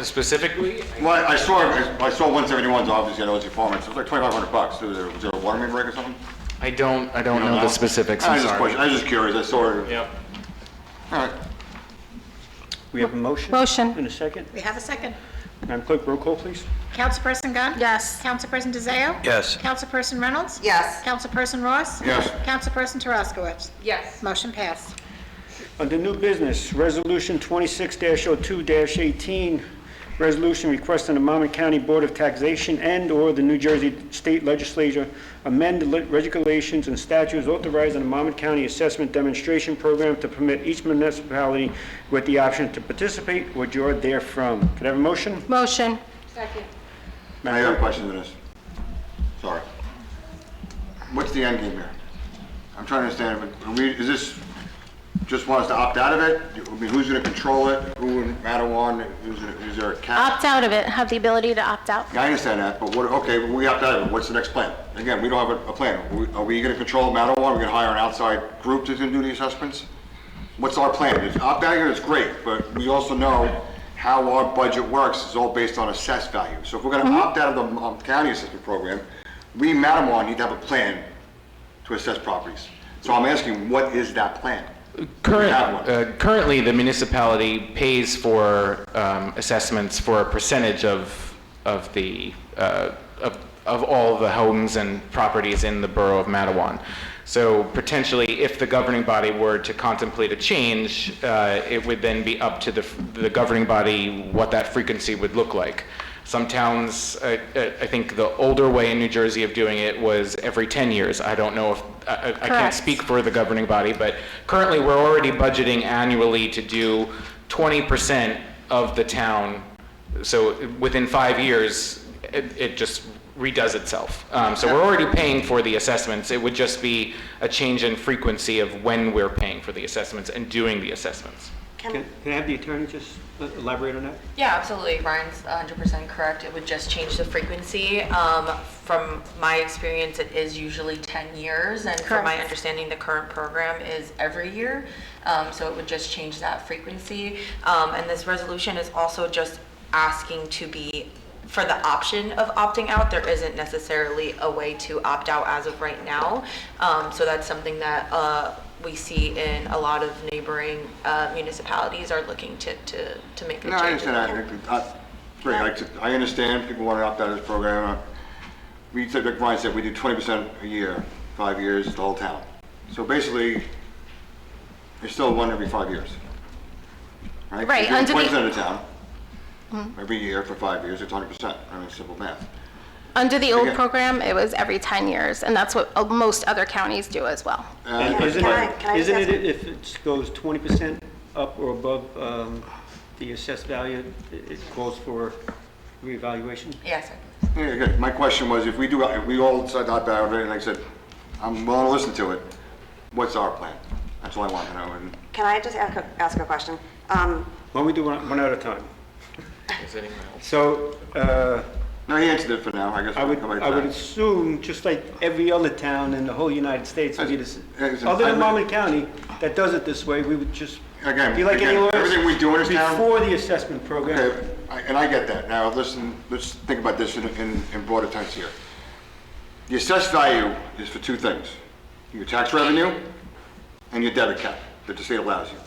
specifically? Well, I saw 171's, obviously, I know it's the apartments. It was like $2,500. Was there a water main break or something? I don't know the specifics, I'm sorry. I was just curious. I saw it. Yep. All right. We have a motion? Motion. In a second. We have a second. Madam Clerk, roll call, please. Councilperson Gunn? Yes. Councilperson DeZeo? Yes. Councilperson Reynolds? Yes. Councilperson Ross? Yes. Councilperson Taraskowitz? Yes. Motion passed. Under new business, resolution 26-02-18, resolution requesting the Monmouth County Board of Taxation and/or the New Jersey State Legislature amend the regulations and statutes authorizing the Monmouth County Assessment Demonstration Program to permit each municipality with the option to participate or draw therefrom. Could I have a motion? Motion. Second. I have a question to this. Sorry. What's the end game here? I'm trying to understand. Is this just want us to opt out of it? I mean, who's going to control it? Who in Matawan? Is there a cap? Opt out of it, have the ability to opt out. I understand that, but okay, we opt out of it. What's the next plan? Again, we don't have a plan. Are we going to control Matawan? Are we going to hire an outside group to do the assessments? What's our plan? Opt out here is great, but we also know how our budget works is all based on assessed value. So if we're going to opt out of the county assessment program, we, Matawan, need to have a plan to assess properties. So I'm asking, what is that plan? Currently, the municipality pays for assessments for a percentage of all the homes and properties in the borough of Matawan. So potentially, if the governing body were to contemplate a change, it would then be up to the governing body what that frequency would look like. Some towns, I think the older way in New Jersey of doing it was every 10 years. I don't know if, I can't speak for the governing body, but currently we're already budgeting annually to do 20% of the town. So within 5 years, it just redoes itself. So we're already paying for the assessments. It would just be a change in frequency of when we're paying for the assessments and doing the assessments. Can I have the attorney just elaborate on that? Yeah, absolutely. Ryan's 100% correct. It would just change the frequency. From my experience, it is usually 10 years, and from my understanding, the current program is every year. So it would just change that frequency. And this resolution is also just asking to be for the option of opting out. There isn't necessarily a way to opt out as of right now. So that's something that we see in a lot of neighboring municipalities are looking to make a change. No, I understand that. I understand people want to opt out of this program. We said, like Ryan said, we do 20% a year, 5 years, the whole town. So basically, it's still one every 5 years. Right? Right, If you're under the- 20% of the town, every year for 5 years, it's 100%. I mean, simple math. Under the old Yeah. program, it was every 10 years, and that's what most other counties do as well. And Can isn't I just isn't ask- it if it goes 20% up or above the assessed value, it calls for reevaluation? Yes, Yeah, good. My question was, if we all decide to opt out of it, and like I said, I'm willing to listen to it, what's our plan? That's all I want to know. And Can I just ask a question? Why don't we do one at a time? Is anyone else? So, no, he answered it for now. I guess I we'll would, come back to I would that. assume, just like every other town in the whole United States, would be this, As- other I than would- Monmouth County, that does it this way, we would just Again, be like again, anywhere else everything we do in this town- before the assessment program. Okay, and I get that. Now, listen, let's think about this in broader terms here. The assessed value is for two things: your tax revenue and your debit cap that the state allows you.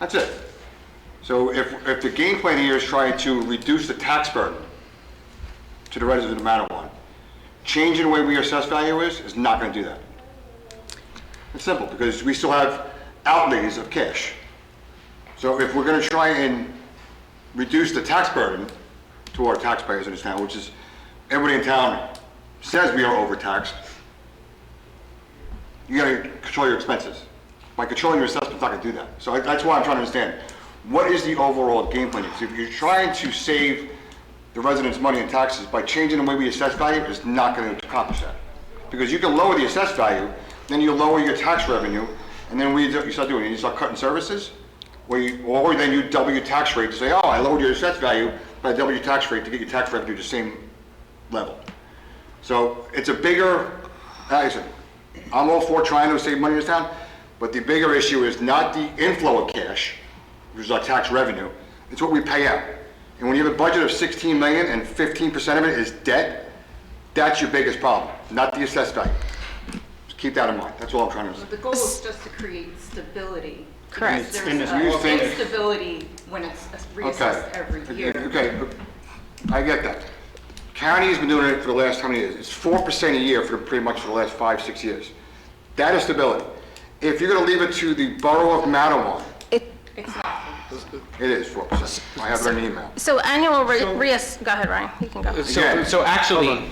That's it. So if the game plan here is trying to reduce the tax burden to the residents of Matawan, changing the way we assess value is not going to do that. It's simple, because we still have outlays of cash. So if we're going to try and reduce the tax burden to our taxpayers in this town, which is everybody in town says we are overtaxed, you got to control your expenses. By controlling your assessment, it's not going to do that. So that's why I'm trying to understand, what is the overall game plan? So if you're trying to save the residents money in taxes by changing the way we assess value, is not going to accomplish that. Because you can lower the assessed value, then you lower your tax revenue, and then you start doing it, you start cutting services, or then you double your tax rate to say, oh, I lowered your assessed value, but I doubled your tax rate to get your tax revenue to the same level. So it's a bigger, like I said, I'm all for trying to save money in this town, but the bigger issue is not the inflow of cash, which is our tax revenue, it's what we pay out. And when you have a budget of 16 million and 15% of it is debt, that's your biggest problem, not the assessed value. Just keep that in mind, that's all I'm trying to say. The goal is just to create stability. Correct. Because And there's you think- instability when it's reassessed every year. Okay, I get that. County's been doing it for the last, how many years? It's 4% a year for pretty much for the last 5-6 years. That is stability. If you're gonna leave it to the Borough of Matawan, It's not. it is 4%. I have it in an email. So annual go ahead, Ryan, you can go. Again, So actually,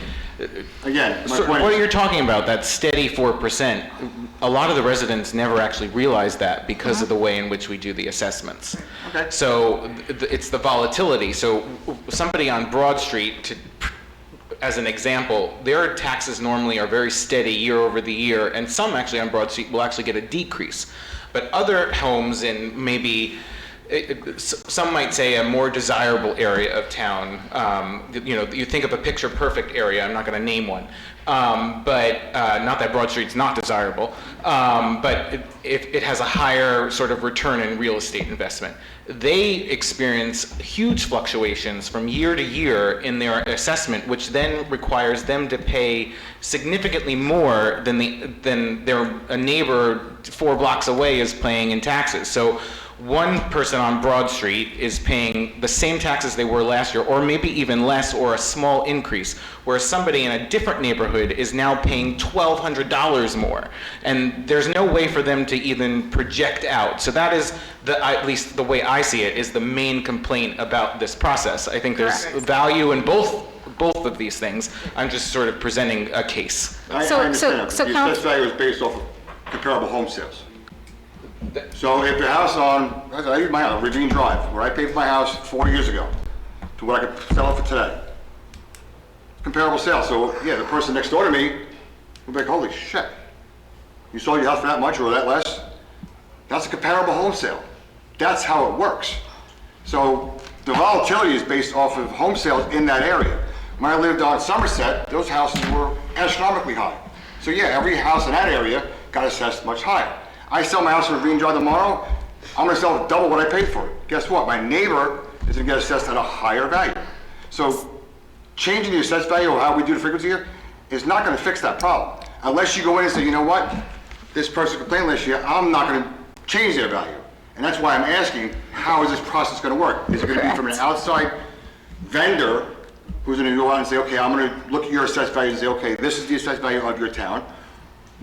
Again, my so point what is, you're talking about, that steady 4%, a lot of the residents never actually realize that because of the way in which we do the assessments. Okay. So it's the volatility. So somebody on Broad Street, as an example, their taxes normally are very steady year over the year, and some actually on Broad Street will actually get a decrease. But other homes in maybe, some might say a more desirable area of town, you think of a picture-perfect area, I'm not going to name one, but not that Broad Street's not desirable, but it has a higher sort of return in real estate investment. They experience huge fluctuations from year to year in their assessment, which then requires them to pay significantly more than a neighbor 4 blocks away is paying in taxes. So one person on Broad Street is paying the same taxes they were last year, or maybe even less, or a small increase, whereas somebody in a different neighborhood is now paying $1,200 more. And there's no way for them to even project out. So that is, at least the way I see it, is the main complaint about this process. I think there's value in both of these things. I'm just sort of presenting a case. I So- understand. so The count- assessed value is based off of comparable home sales. So if the house I use my house, Ravine Drive, where I paid for my house 4 years ago, to what I could sell it for today. Comparable sales, so yeah, the person next door to me would be like, holy shit, you sold your house for that much or that less? That's a comparable home sale. that's how it works. So the volatility is based off of home sales in that area. When I lived on Somerset, those houses were astronomically high. So yeah, every house in that area got assessed much higher. I sell my house in Ravine Drive tomorrow, I'm gonna sell double what I paid for it. Guess what? My neighbor is gonna get assessed at a higher value. So changing the assessed value or how we do the frequency here is not gonna fix that problem. Unless you go in and say, you know what? This person complained last year, I'm not gonna change their value. And that's why I'm asking, how is this process gonna work? Is it gonna be from an outside vendor who's gonna go out and say, okay, I'm gonna look at your assessed value and say, okay, this is the assessed value of your town?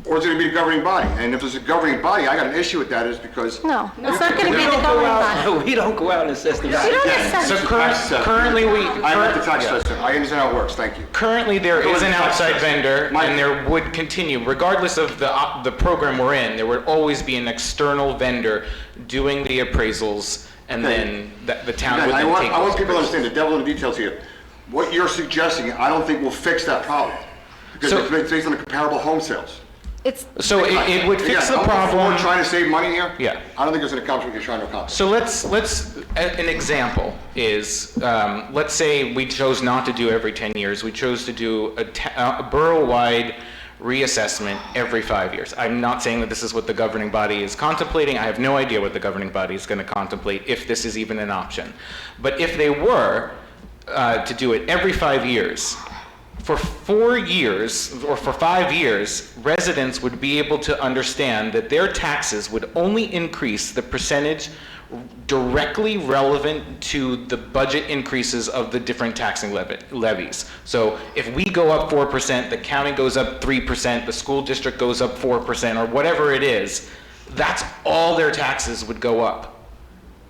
Or is it gonna be a governing body? And if there's a governing body, I got an issue with that is because... No, it's not gonna be the governing body. We don't go out and assess the We value. don't Again, assess. So currently we... I'm at the tax assessor. I understand how it works. Thank you. Currently, there is an outside vendor, Mike. and there would continue, regardless of the program we're in, there would always be an external vendor doing the appraisals, and Okay. then the town Again, would then take I want those people to appraisals. understand the devil in the details here. What you're suggesting, I don't think will fix that problem. Because So- it's based on the comparable home sales. It's, So it would Again, fix the I'm all for problem. trying to save money here. Yeah. I don't think it's gonna accomplish what you're trying to accomplish. So an example is, let's say we chose not to do every 10 years. We chose to do a borough-wide reassessment every 5 years. I'm not saying that this is what the governing body is contemplating. I have no idea what the governing body is going to contemplate, if this is even an option. But if they were to do it every 5 years, for 4 years, or for 5 years, residents would be able to understand that their taxes would only increase the percentage directly relevant to the budget increases of the different taxing levies. So if we go up 4%, the county goes up 3%, the school district goes up 4%, or whatever it is, that's all their taxes would go up.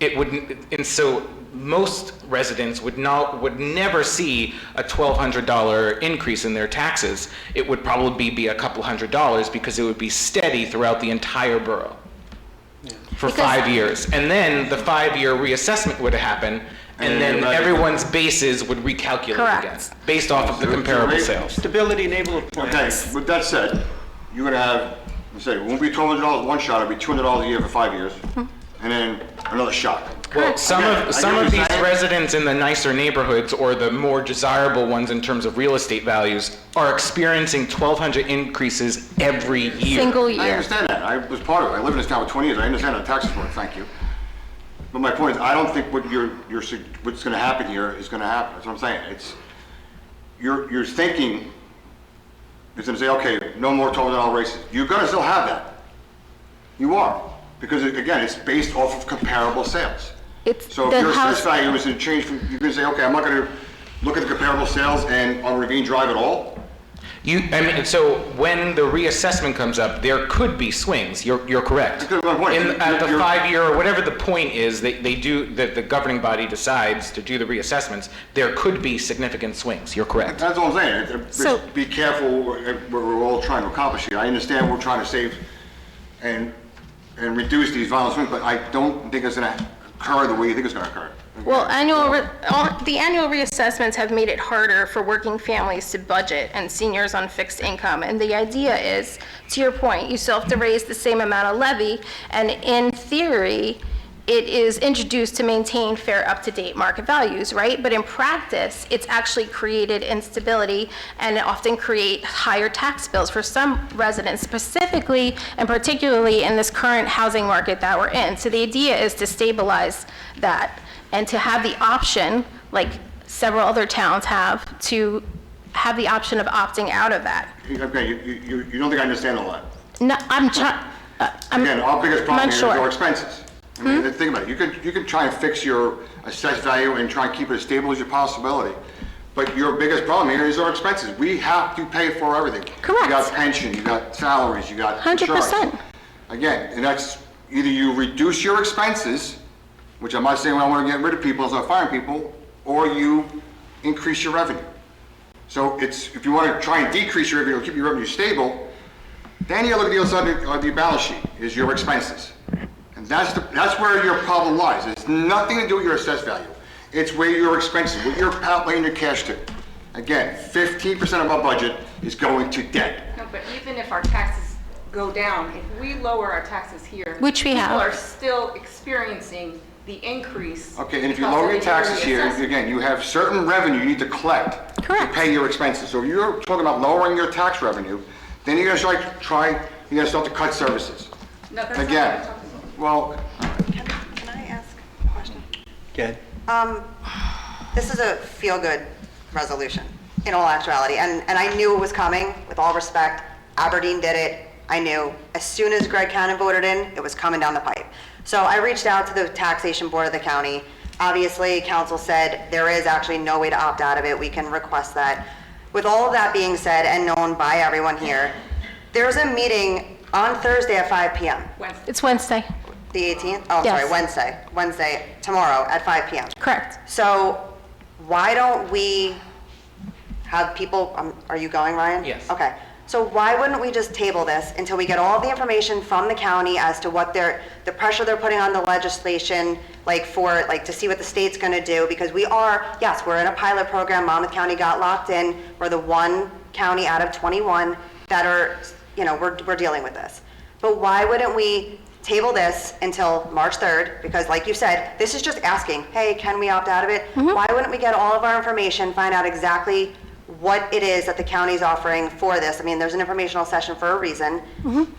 It wouldn't, and so most residents would never see a $1,200 increase in their taxes. It would probably be a couple $100 because it would be steady throughout the entire borough for 5 years. And then the 5-year reassessment would happen, and then everyone's bases would recalculate Correct. again, based off of the comparable sales. Stability enablement plan. Okay, with that said, you're gonna have, let's say, it won't be $1,200 one shot, it'll be $200 a year for 5 years, and then another shot. Well, some Again, I of get what these you're saying. residents in the nicer neighborhoods or the more desirable ones in terms of real estate values are experiencing 1,200 increases every year. single I year. understand that, I was part of it, I lived in this town for 20 years, I understand how taxes work, thank you. But my point is, I don't think what's gonna happen here is gonna happen, that's what I'm saying, you're thinking, it's gonna say, okay, no more $1,200 races, you're gonna still have that. You are, because again, it's based off of comparable sales. It's So if the your house, assessed value is to change from, you're gonna say, okay, I'm not gonna look at the comparable sales and on Ravine Drive at all? So when the reassessment comes up, there could be swings. You're correct. That's my point. At the You're- 5-year or whatever the point is, they do the governing body decides to do the reassessments. There could be significant swings. You're correct. That's all I'm saying, So- be careful what we're all trying to accomplish here. I understand we're trying to save and reduce these violent swings, but I don't think it's gonna occur the way you think it's gonna occur. well, the annual reassessments have made it harder for working families to budget and seniors on fixed income. And the idea is, to your point, you still have to raise the same amount of levy, and in theory, it is introduced to maintain fair, up-to-date market values, right? But in practice, it's actually created instability and it often create higher tax bills for some residents, specifically and particularly in this current housing market that we're in. So the idea is to stabilize that and to have the option, like several other towns have, to have the option of opting out of that. Okay, you don't think I understand all that? No, I'm trying, Again, our biggest problem not here is sure. our expenses. I mean, think about it, you can try and fix your assessed value and try and keep it as stable as your possibility, but your biggest problem here is our expenses. We have to pay for everything. Correct. You got pension, you got salaries, you got 100%. insurance. Again, and that's, either you reduce your expenses, which I'm not saying I want to get rid of people, as I'm firing people, or you increase your revenue. So it's, if you want to try and decrease your revenue or keep your revenue stable, then you look at the other side of the balance sheet, is your expenses. And that's where your problem lies. It's nothing to do with your assessed value. It's where your expenses, what you're outlaying your cash to. Again, 15% of our budget is going to debt. No, but even if our taxes go down. If we lower our taxes here. Which we have. People are still experiencing the increase. Okay, and if you because of lower your the taxes here, assessment. again, you have certain revenue you need to collect. Correct. To pay your expenses. So if you're talking about lowering your tax revenue, then you're gonna you gotta start to cut services. No, that's not what I'm Again, talking about. well, Can I ask a question? Go ahead. This is a feel-good resolution, in all actuality, and I knew it was coming, with all respect. Aberdeen did it. I knew as soon as Greg Cannon voted in, it was coming down the pipe. So I reached out to the taxation board of the county. Obviously, council said there is actually no way to opt out of it. We can request that. With all of that being said and known by everyone here, there's a meeting on Thursday at 5 p.m. Wednesday. It's Wednesday. The 18th? Oh, Yes. sorry, Wednesday, tomorrow at 5 p.m. Correct. So why don't we have people, are you going, Ryan? Yes. Okay. So why wouldn't we just table this until we get all the information from the county as to what the pressure they're putting on the legislation, to see what the state's gonna do? Because yes, we're in a pilot program. Monmouth County got locked in. We're the one county out of 21 that are, we're dealing with this. But why wouldn't we table this until March 3rd? Because like you said, this is just asking, hey, can we opt out of it? Why wouldn't we get all of our information, find out exactly what it is that the county's offering for this? I mean, there's an informational session for a reason.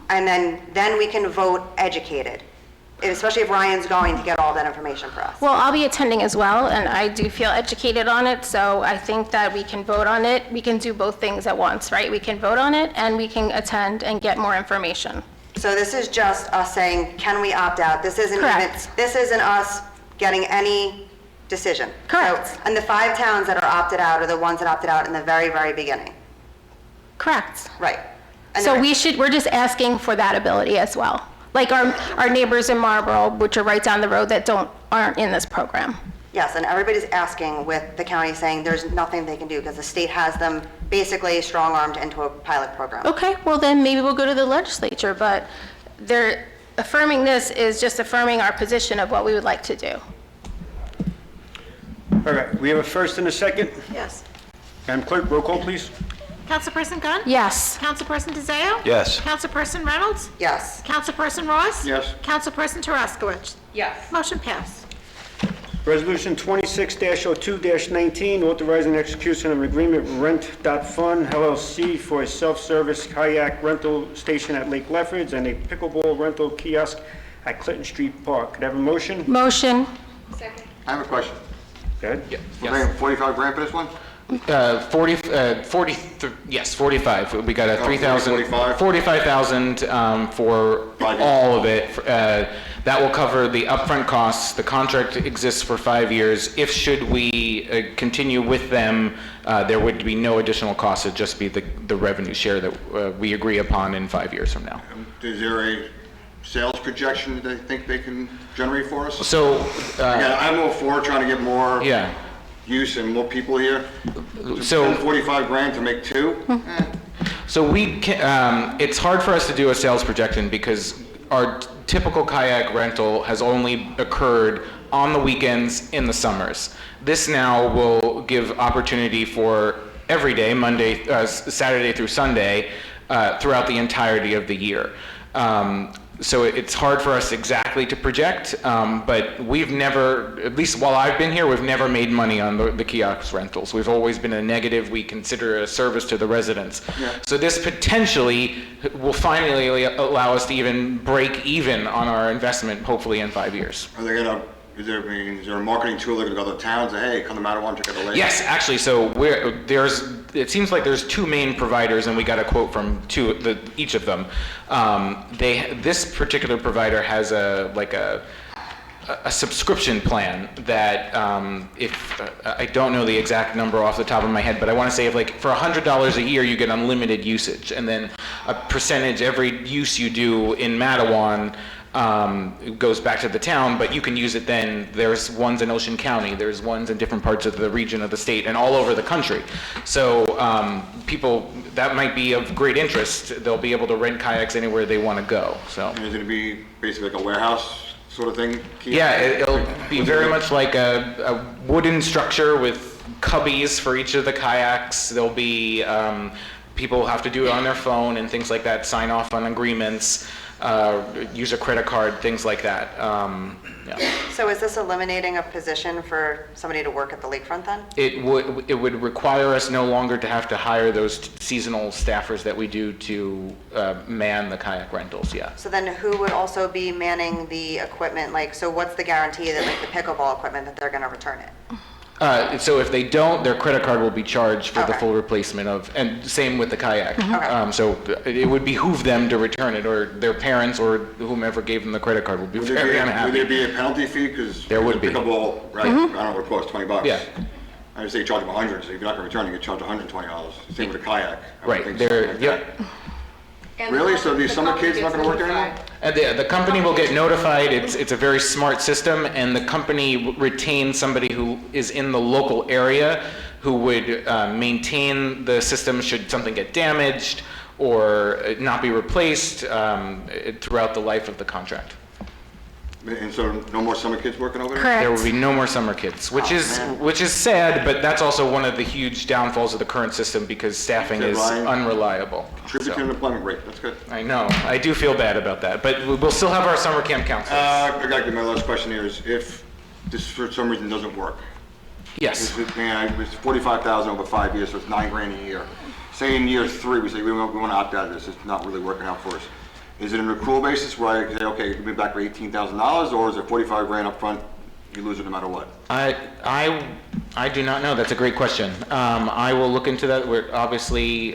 And then we can vote educated, especially if Ryan's going to get all that information for us. Well, I'll be attending as well, and I do feel educated on it, so I think that we can vote on it. We can do both things at once, right? We can vote on it, and we can attend and get more information. So this is just us saying, can we opt out? This isn't Correct. this isn't us getting any decision. Correct. So, and the 5 towns that are opted out are the ones that opted out in the very, very beginning. Correct. Right. And So the- we're just asking for that ability as well. Like our neighbors in Marlborough, which are right down the road that aren't in this program. Yes, and everybody's asking with the county saying there's nothing they can do because the state has them basically strong-armed into a pilot program. Okay, well then maybe we'll go to the legislature, but they're affirming this is just affirming our position of what we would like to do. All right, we have a first and a second. Yes. Madam Clerk, roll call, please. Councilperson Gunn? Yes. Councilperson DeZeo? Yes. Councilperson Reynolds? Yes. Councilperson Ross? Yes. Councilperson Taraskowicz? Yes. Motion passed. Resolution 26-02-19, authorizing execution of an agreement with Rent.Fun LLC for a self-service kayak rental station at Lake Lefferts and a pickleball rental kiosk at Clinton Street Park. Could I have a motion? Motion. Second. I have a question. Go ahead. We're paying 45 grand for this one? 45. We got a Oh, 3,000, 45. 45,000 for 5 years. all of it. That will cover the upfront costs. The contract exists for 5 years. If should we continue with them, there would be no additional cost. It'd just be the revenue share that we agree upon in 5 years from now. Is there a sales projection that they think they can generate for us? So, Again, I'm all for trying to get more yeah. use and more people here. So- Spend 45 grand to make 2? So we can, it's hard for us to do a sales projection because our typical kayak rental has only occurred on the weekends in the summers. This now will give opportunity for every day, Saturday through Sunday, throughout the entirety of the year. So it's hard for us exactly to project, but we've never, at least while I've been here, we've never made money on the kiosk rentals. We've always been a negative. We consider it a service to the residents. Yeah. So this potentially will finally allow us to even break even on our investment, hopefully in 5 years. Are they gonna, is there a marketing tool they're gonna go to towns and, hey, come to Matawan, check out the lake? Yes, actually, so it seems like there's 2 main providers, and we got a quote from each of them. This particular provider has a subscription plan that, I don't know the exact number off the top of my head, but I want to say for $100 a year, you get unlimited usage, and then a percentage every use you do in Matawan goes back to the town, but you can use it then. There's ones in Ocean County, there's ones in different parts of the region of the state and all over the country. So people, that might be of great interest. They'll be able to rent kayaks anywhere they want to go, so. And is it gonna be basically like a warehouse sort of thing? Yeah, it'll be very much like a wooden structure with cubbies for each of the kayaks. There'll be people have to do it on their phone and things like that, sign off on agreements, use a credit card, things like that. Yeah. So is this eliminating a position for somebody to work at the lakefront then? It would require us no longer to have to hire those seasonal staffers that we do to man the kayak rentals, yeah. So then who would also be manning the equipment? Like, so what's the guarantee that like the pickleball equipment that they're going to return it? So if they don't, their credit card will be charged for the Okay. full replacement of, and same with the kayak. Okay. So it would behoove them to return it, or their parents or whomever gave them the credit card would be Would very there unhappy. be a penalty fee? Because There would be. Pickleball, right, I don't know what it costs, $20. Yeah. I just say you charge them 100, so if you're not going to return it, you get charged $120. Same with a kayak. I would Right, think they're, something like yeah. that. And Really? the So these the summer company kids not gets gonna work there anymore? notified. And the company will get notified. It's a very smart system, and the company retains somebody who is in the local area who would maintain the system should something get damaged or not be replaced throughout the life of the contract. And so no more summer kids working over there? Correct. There will be no more summer kids, which is sad, but that's also one of the huge downfalls of the current system because staffing is Ryan, unreliable. Contribute to So, unemployment rate, that's good. I know, I do feel bad about that, but we'll still have our summer camp counselors. I got to get my last question here is if this for some reason doesn't work, Yes. it's 45,000 over 5 years, so it's $9,000 a year. Say in year 3, we say we want to opt out of this, it's not really working out for us. Is it an accrual basis where I say, okay, give me back for $18,000, or is it 45 grand up front, you lose it no matter what? I do not know. That's a great question. I will look into that. We're obviously,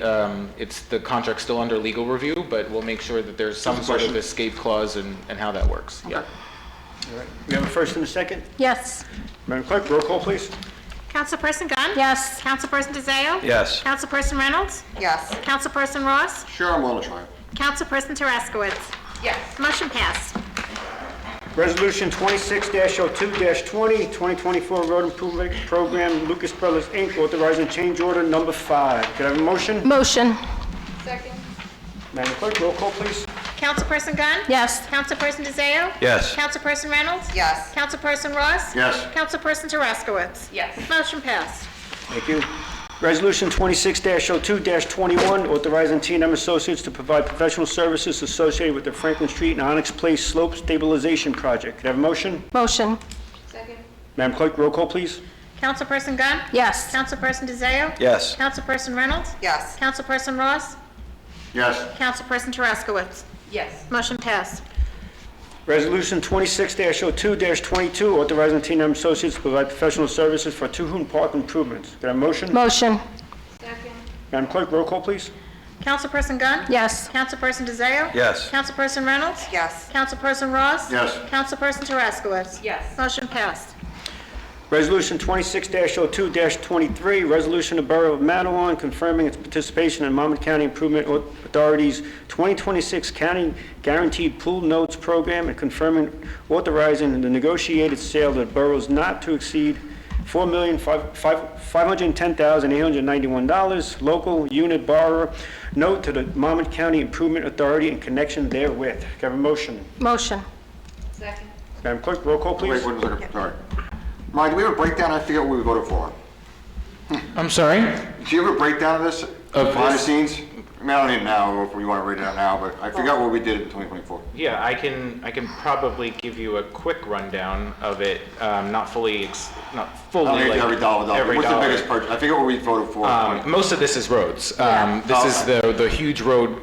it's the contract's still under legal review, but we'll make sure that there's some Just a sort of question. escape clause and how that works. Yeah. All right. We have a first and a second. Yes. Madam Clerk, roll call, please. Councilperson Gunn? Yes. Councilperson DeZayo? Yes. Councilperson Reynolds? Yes. Councilperson Ross? Sure, I'm willing to try it. Councilperson Taraskowitz? Yes. Motion passed. Resolution 26-02-20, 2024 Road Improvement Program, Lucas Brothers, Inc., authorizing change order number 5. Could I have a motion? Motion. Second. Madam Clerk, roll call, please. Councilperson Gunn? Yes. Councilperson DeZayo? Yes. Councilperson Reynolds? Yes. Councilperson Ross? Yes. Councilperson Taraskowitz? Yes. Motion passed. Thank you. Resolution 26-02-21, authorizing T&M Associates to provide professional services associated with the Franklin Street and Onyx Place Slope Stabilization Project. Could I have a motion? Motion. Second. Madam Clerk, roll call, please. Councilperson Gunn? Yes. Councilperson DeZayo? Yes. Councilperson Reynolds? Yes. Councilperson Ross? Yes. Councilperson Taraskowitz? Yes. Motion passed. Resolution 26-02-22, authorizing T&M Associates to provide professional services for Tuhun Park improvements. Could I have a motion? Motion. Second. Madam Clerk, roll call, please. Councilperson Gunn? Yes. Councilperson DeZayo? Yes. Councilperson Reynolds? Yes. Councilperson Ross? Yes. Councilperson Taraskowitz? Yes. Motion passed. Resolution 26-02-23, resolution of Borough of Matawan confirming its participation in Monmouth County Improvement Authority's 2026 County Guaranteed Pool Notes Program and confirming, authorizing the negotiated sale of the borough's not to exceed $4,510,891 local unit borrower note to the Monmouth County Improvement Authority in connection therewith. Can I have a motion? Motion. Second. Madam Clerk, roll call, Wait, please. wait a second, sorry. Ryan, do we have a breakdown? I forget what we voted for. I'm sorry? Do you have a breakdown of this? Of Behind the this? scenes? I mean, I don't need it now, if you want to read it out now, but I forgot what we did in 2024. Yeah, I can probably give you a quick rundown of it, not fully, not fully. I don't need like, every dollar. every What's the dollar. biggest purchase? I forget what we voted for. Most of this is roads. Yeah. This is the huge road,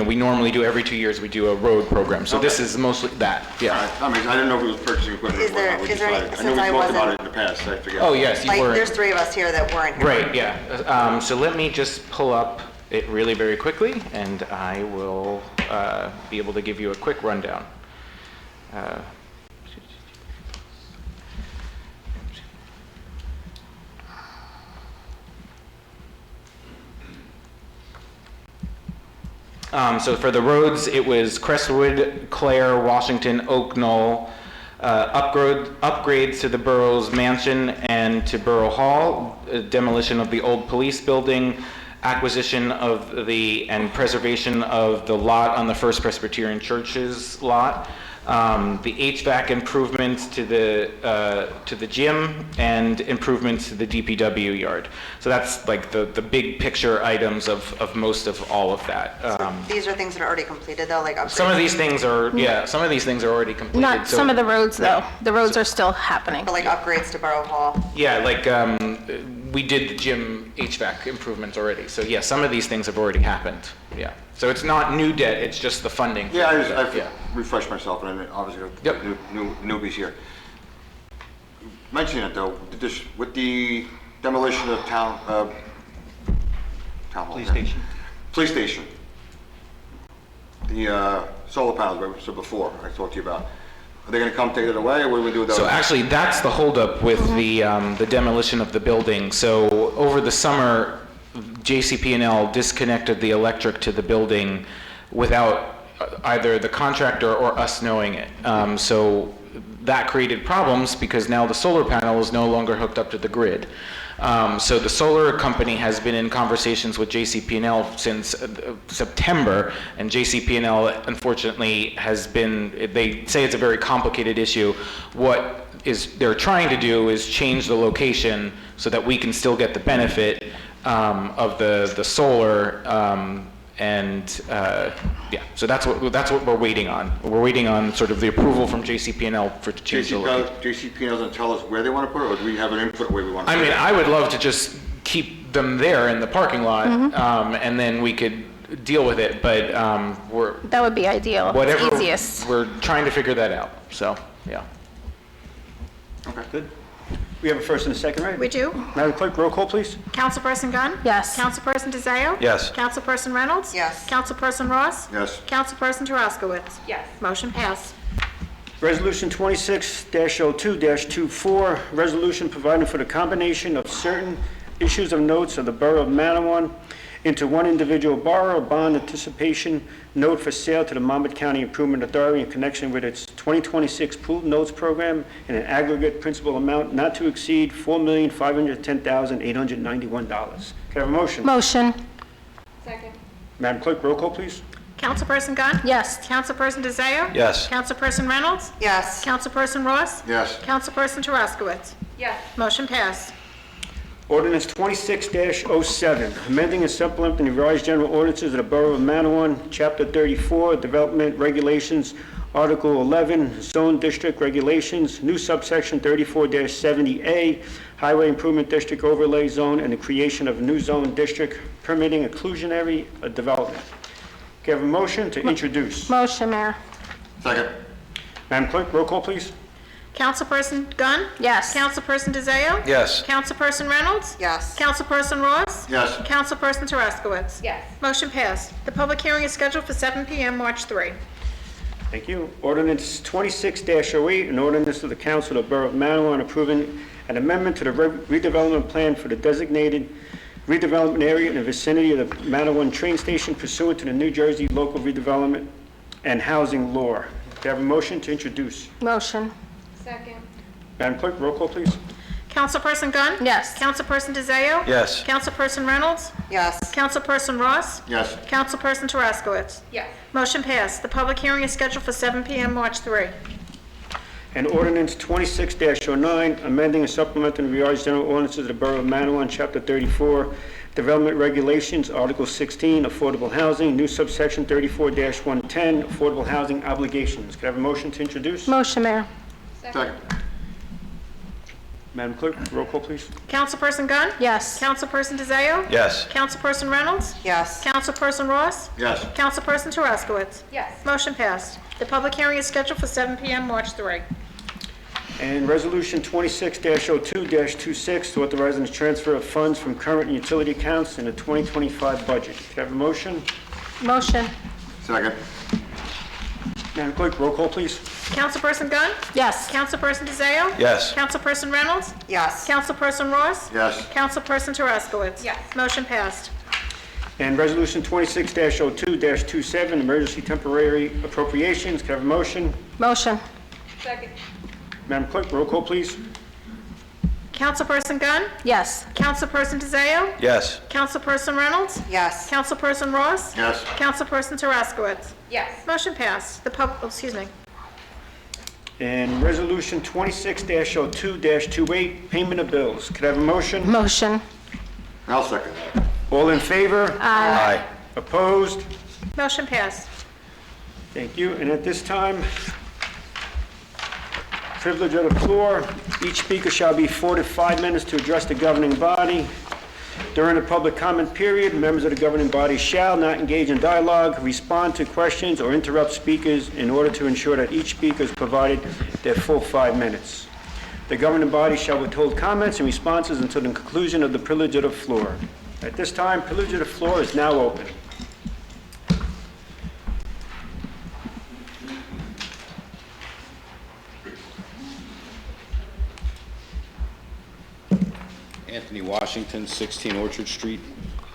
we normally do every 2 years, we do a road program. So this Okay. is mostly that, All yeah. right, I mean, I didn't know if it was purchasing equipment Is or there- whatnot. We is there any- decided. I know since we I talked about wasn't- it in the past, I forget. Oh, yes, you Like, were. there's 3 of us here that weren't here. Right, yeah. So let me just pull up it really very quickly, and I will be able to give you a quick rundown. So for the roads, it was Crestwood, Clare, Washington, Oak Knoll, upgrades to the borough's mansion and to Borough Hall, demolition of the old police building, acquisition of and preservation of the lot on the First Presbyterian Church's lot, the HVAC improvements to the gym, and improvements to the DPW yard. So that's like the big picture items of most of all of that. These are things that are already completed though, like upgrades? Some of these things are, some of these things are already completed. Not so- some of the roads, though. The roads are still happening. But like upgrades to Borough Hall? Yeah, like, we did the gym HVAC improvements already. So yeah, some of these things have already happened. Yeah. So it's not new debt, it's just the funding. Yeah, Yeah. I've refreshed myself, and then obviously Yep. newbies here. Mentioning it though, with the demolition of town hall. Police station. Police station. The solar panels, right, so before, I talked to you about. Are they gonna come take it away, or what do we do with those? So actually, that's the holdup with the demolition of the building. So over the summer, JCP&L disconnected the electric to the building without either the contractor or us knowing it. So that created problems because now the solar panel is no longer hooked up to the grid. So the solar company has been in conversations with JCP&L since September, and JCP&L unfortunately has been, they say it's a very complicated issue. What they're trying to do is change the location so that we can still get the benefit of the solar, yeah, so that's what we're waiting on. We're waiting on sort of the approval from JCP&L to change the location. JCP doesn't tell us where they want to put it, or do we have an input where we want to I put it? mean, I would love to just keep them there in the parking lot, and then we could deal with it, but That would be ideal. whatever, It's easiest. we're trying to figure that out, so, yeah. Okay, good. We have a first and a second, right? We do. Madam Clerk, roll call, please. Councilperson Gunn? Yes. Councilperson DeZayo? Yes. Councilperson Reynolds? Yes. Councilperson Ross? Yes. Councilperson Taраskowitz? Yes. Motion passed. Resolution 26-02-24, resolution providing for the combination of certain issues of notes of the Borough of Matawan into one individual borrower bond anticipation note for sale to the Monmouth County Improvement Authority in connection with its 2026 pooled notes program in an aggregate principal amount not to exceed $4,510,891. Can I have a motion? Motion. Second. Madam Clerk, roll call, please. Councilperson Gunn? Yes. Councilperson DeZayo? Yes. Councilperson Reynolds? Yes. Councilperson Ross? Yes. Councilperson Taраskowitz? Yes. Motion passed. Ordinance 26-07, amending and supplementing the revised general ordinances of the Borough of Matawan, Chapter 34, Development Regulations, Article 11, Zone District Regulations, new subsection 34-70A, Highway Improvement District Overlay Zone, and the creation of a new zone district permitting inclusionary development. Can I have a motion to introduce? Motion, Mayor. Second. Madam Clerk, roll call, please. Councilperson Gunn? Yes. Councilperson DeZayo? Yes. Councilperson Reynolds? Yes. Councilperson Ross? Yes. Councilperson Taраskowitz? Yes. Motion passed. The public hearing is scheduled for 7 p.m. March 3. Thank you. Ordinance 26-08, an ordinance of the Council of the Borough of Matawan approving an amendment to the redevelopment plan for the designated redevelopment area in the vicinity of the Matawan train station pursuant to the New Jersey Local Redevelopment and Housing Law. Do I have a motion to introduce? Motion. Second. Madam Clerk, roll call, please. Councilperson Gunn? Yes. Councilperson DeZayo? Yes. Councilperson Reynolds? Yes. Councilperson Ross? Yes. Councilperson Taраskowitz? Yes. Motion passed. The public hearing is scheduled for 7 p.m. March 3. And ordinance 26-09, amending and supplementing the revised general ordinances of the Borough of Matawan, Chapter 34, Development Regulations, Article 16, Affordable Housing, new subsection 34-110, Affordable Housing Obligations. Can I have a motion to introduce? Motion, Mayor. Second. Madam Clerk, roll call, please. Councilperson Gunn? Yes. Councilperson DeZayo? Yes. Councilperson Reynolds? Yes. Councilperson Ross? Yes. Councilperson Taраskowitz? Yes. Motion passed. The public hearing is scheduled for 7 p.m. March 3. And Resolution 26-02-26, to authorizing the transfer of funds from current and utility accounts in the 2025 budget. Can I have a motion? Motion. Second. Madam Clerk, roll call, please. Councilperson Gunn? Yes. Councilperson DeZayo? Yes. Councilperson Reynolds? Yes. Councilperson Ross? Yes. Councilperson Taраskowitz? Yes. Motion passed. And Resolution 26-02-27, emergency temporary appropriations. Can I have a motion? Motion. Second. Madam Clerk, roll call, please. Councilperson Gunn? Yes. Councilperson DeZayo? Yes. Councilperson Reynolds? Yes. Councilperson Ross? Yes. Councilperson Taраskowitz? Yes. Motion passed. The excuse me. And Resolution 26-02-28, payment of bills. Could I have a motion? Motion. I'll second that. All in favor? Aye. Opposed? Motion passed. Thank you. And at this time, privilege of the floor. Each speaker shall be 4 to 5 minutes to address the governing body. During the public comment period, members of the governing body shall not engage in dialogue, respond to questions, or interrupt speakers in order to ensure that each speaker is provided their full 5 minutes. The governing body shall withhold comments and responses until the conclusion of the privilege of the floor. At this time, privilege of the floor is now open. Anthony Washington, 16 Orchard Street.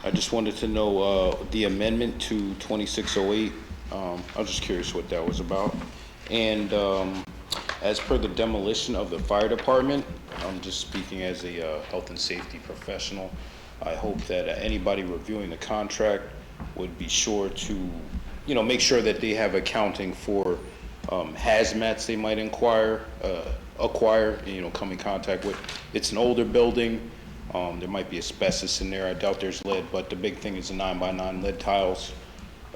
I just wanted to know the amendment to 2608. I was just curious what that was about. And as per the demolition of the fire department, I'm just speaking as a health and safety professional. I hope that anybody reviewing the contract would be sure to, make sure that they have accounting for hazmats they might acquire, come in contact with. It's an older building. There might be asbestos in there. I doubt there's lead, but the big thing is the 9x9 lead tiles,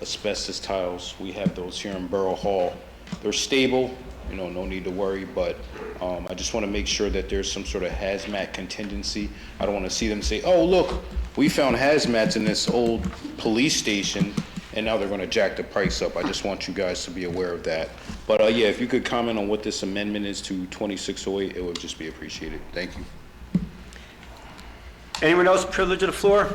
asbestos tiles. We have those here in Borough Hall. They're stable, no need to worry, but I just want to make sure that there's some sort of hazmat contingency. I don't want to see them say, oh, look, we found hazmats in this old police station, and now they're going to jack the price up. I just want you guys to be aware of that. But yeah, if you could comment on what this amendment is to 2608, it would just be appreciated. Thank you. Anyone else privilege of the floor?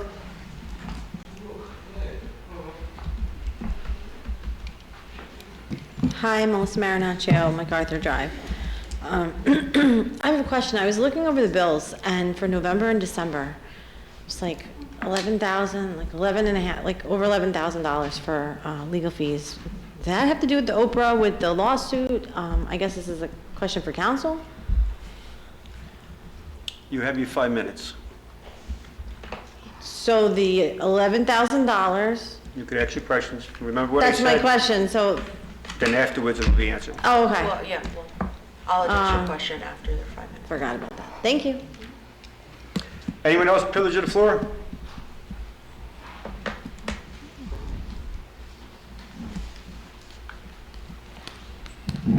Hi, Melissa Marinaccio, MacArthur Drive. I have a question. I was looking over the bills, and for November and December, it's like $11,000, like 11 and a half, like over $11,000 for legal fees. Does that have to do with the Oprah, with the lawsuit? I guess this is a question for counsel. You have your 5 minutes. So the $11,000, You could ask your questions. Remember what I that's said? my question. So, Then afterwards it will be answered. oh, okay. Well, yeah, I'll address your question after the 5 minutes. Forgot about that. Thank you. Anyone else privilege of the floor?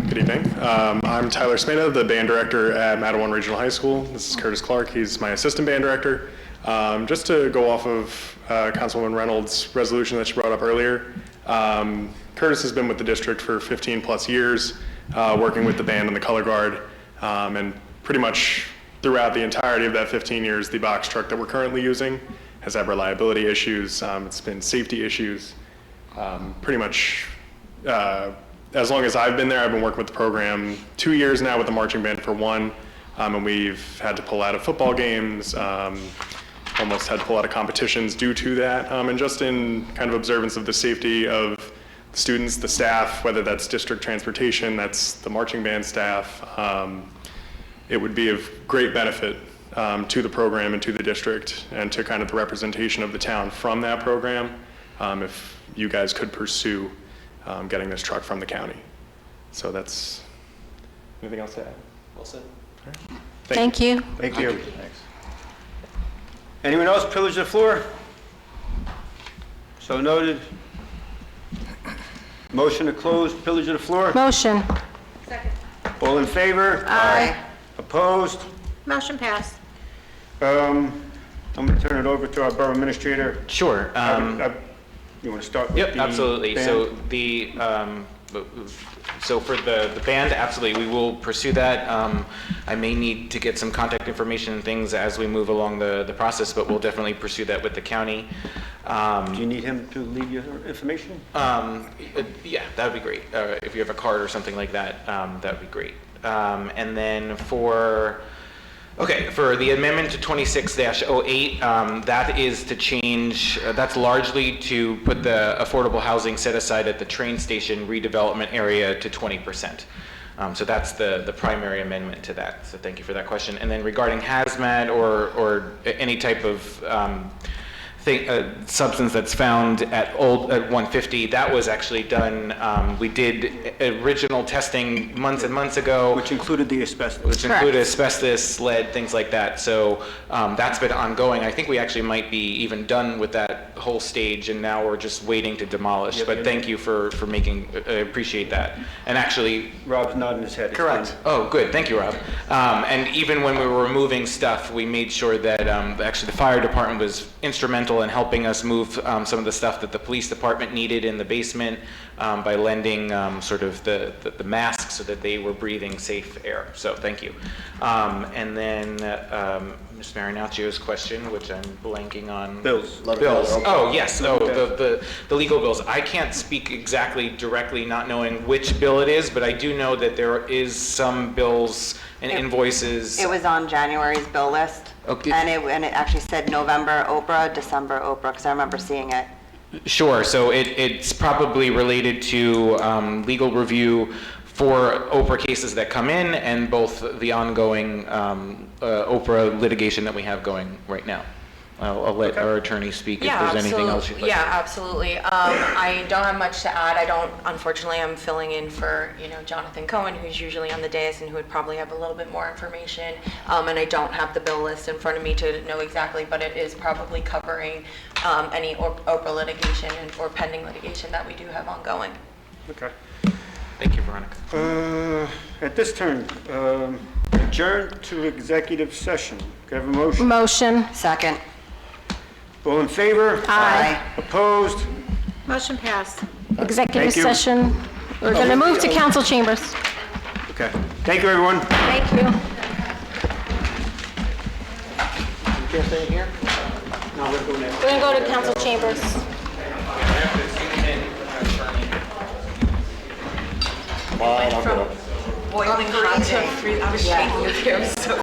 Good evening. I'm Tyler Smena, the band director at Matawan Regional High School. This is Curtis Clark. He's my assistant band director. Just to go off of Councilwoman Reynolds' resolution that she brought up earlier, Curtis has been with the district for 15 plus years, working with the band and the color guard, and pretty much throughout the entirety of that 15 years, the box truck that we're currently using has had reliability issues. It's been safety issues. Pretty much as long as I've been there, I've been working with the program 2 years now with the marching band for one, and we've had to pull out of football games, almost had to pull out of competitions due to that, and just in kind of observance of the safety of the students, the staff, whether that's district transportation, that's the marching band staff, it would be of great benefit to the program and to the district and to kind of the representation of the town from that program if you guys could pursue getting this truck from the county. So that's, anything else to add? Well said. All right. Thank you. Thank you. Anyone else privilege of the floor? So noted. Motion to close privilege of the floor? Motion. Second. All in favor? Aye. Opposed? Motion passed. I'm going to turn it over to our borough administrator. Sure. You want to start with Yep, the absolutely. band? So for the band, absolutely, we will pursue that. I may need to get some contact information and things as we move along the process, but we'll definitely pursue that with the county. Do you need him to leave your information? Yeah, that would be great. If you have a card or something like that, that would be great. And then for the amendment to 26-08, that is to change, that's largely to put the affordable housing set aside at the train station redevelopment area to 20%. So that's the primary amendment to that. So thank you for that question. And then regarding hazmat or any type of substance that's found at 150, that was actually done, we did original testing months and months ago. Which included the asbestos. Which included asbestos, lead, things like that. So that's been ongoing. I think we actually might be even done with that whole stage, and now we're just waiting to demolish. But thank you for making, I appreciate that. And actually... Rob's nodding his head. Correct. Oh, good. Thank you, Rob. And even when we were removing stuff, we made sure that actually the fire department was instrumental in helping us move some of the stuff that the police department needed in the basement by lending sort of the masks so that they were breathing safe air. So thank you. And then Ms. Marinaccio's question, which I'm blanking on. Bills. Bills. Oh, yes. Oh, the legal bills. I can't speak exactly directly, not knowing which bill it is, but I do know that there is some bills and invoices. It was on January's bill list. Okay. And it actually said November Oprah, December Oprah, because I remember seeing it. Sure. So it's probably related to legal review for Oprah cases that come in and both the ongoing Oprah litigation that we have going right now. I'll let our attorney speak if there's anything else you'd like. Yeah, absolutely. I don't have much to add. Unfortunately, I'm filling in for, Jonathan Cohen, who's usually on the dais and who would probably have a little bit more information. And I don't have the bill list in front of me to know exactly, but it is probably covering any Oprah litigation or pending litigation that we do have ongoing. Okay. Thank you, Veronica. At this turn, adjourn to executive session. Can I have a motion? Motion. Second. All in favor? Aye. Opposed? Motion passed. Executive Thank you. session. We're going to move to council chambers. Okay. Thank you, everyone. Thank you. You can't stay in here? No, we're going there. We're going to go to council chambers. Fine, I'll get up. Boiling hot day. I was shaking with you, so.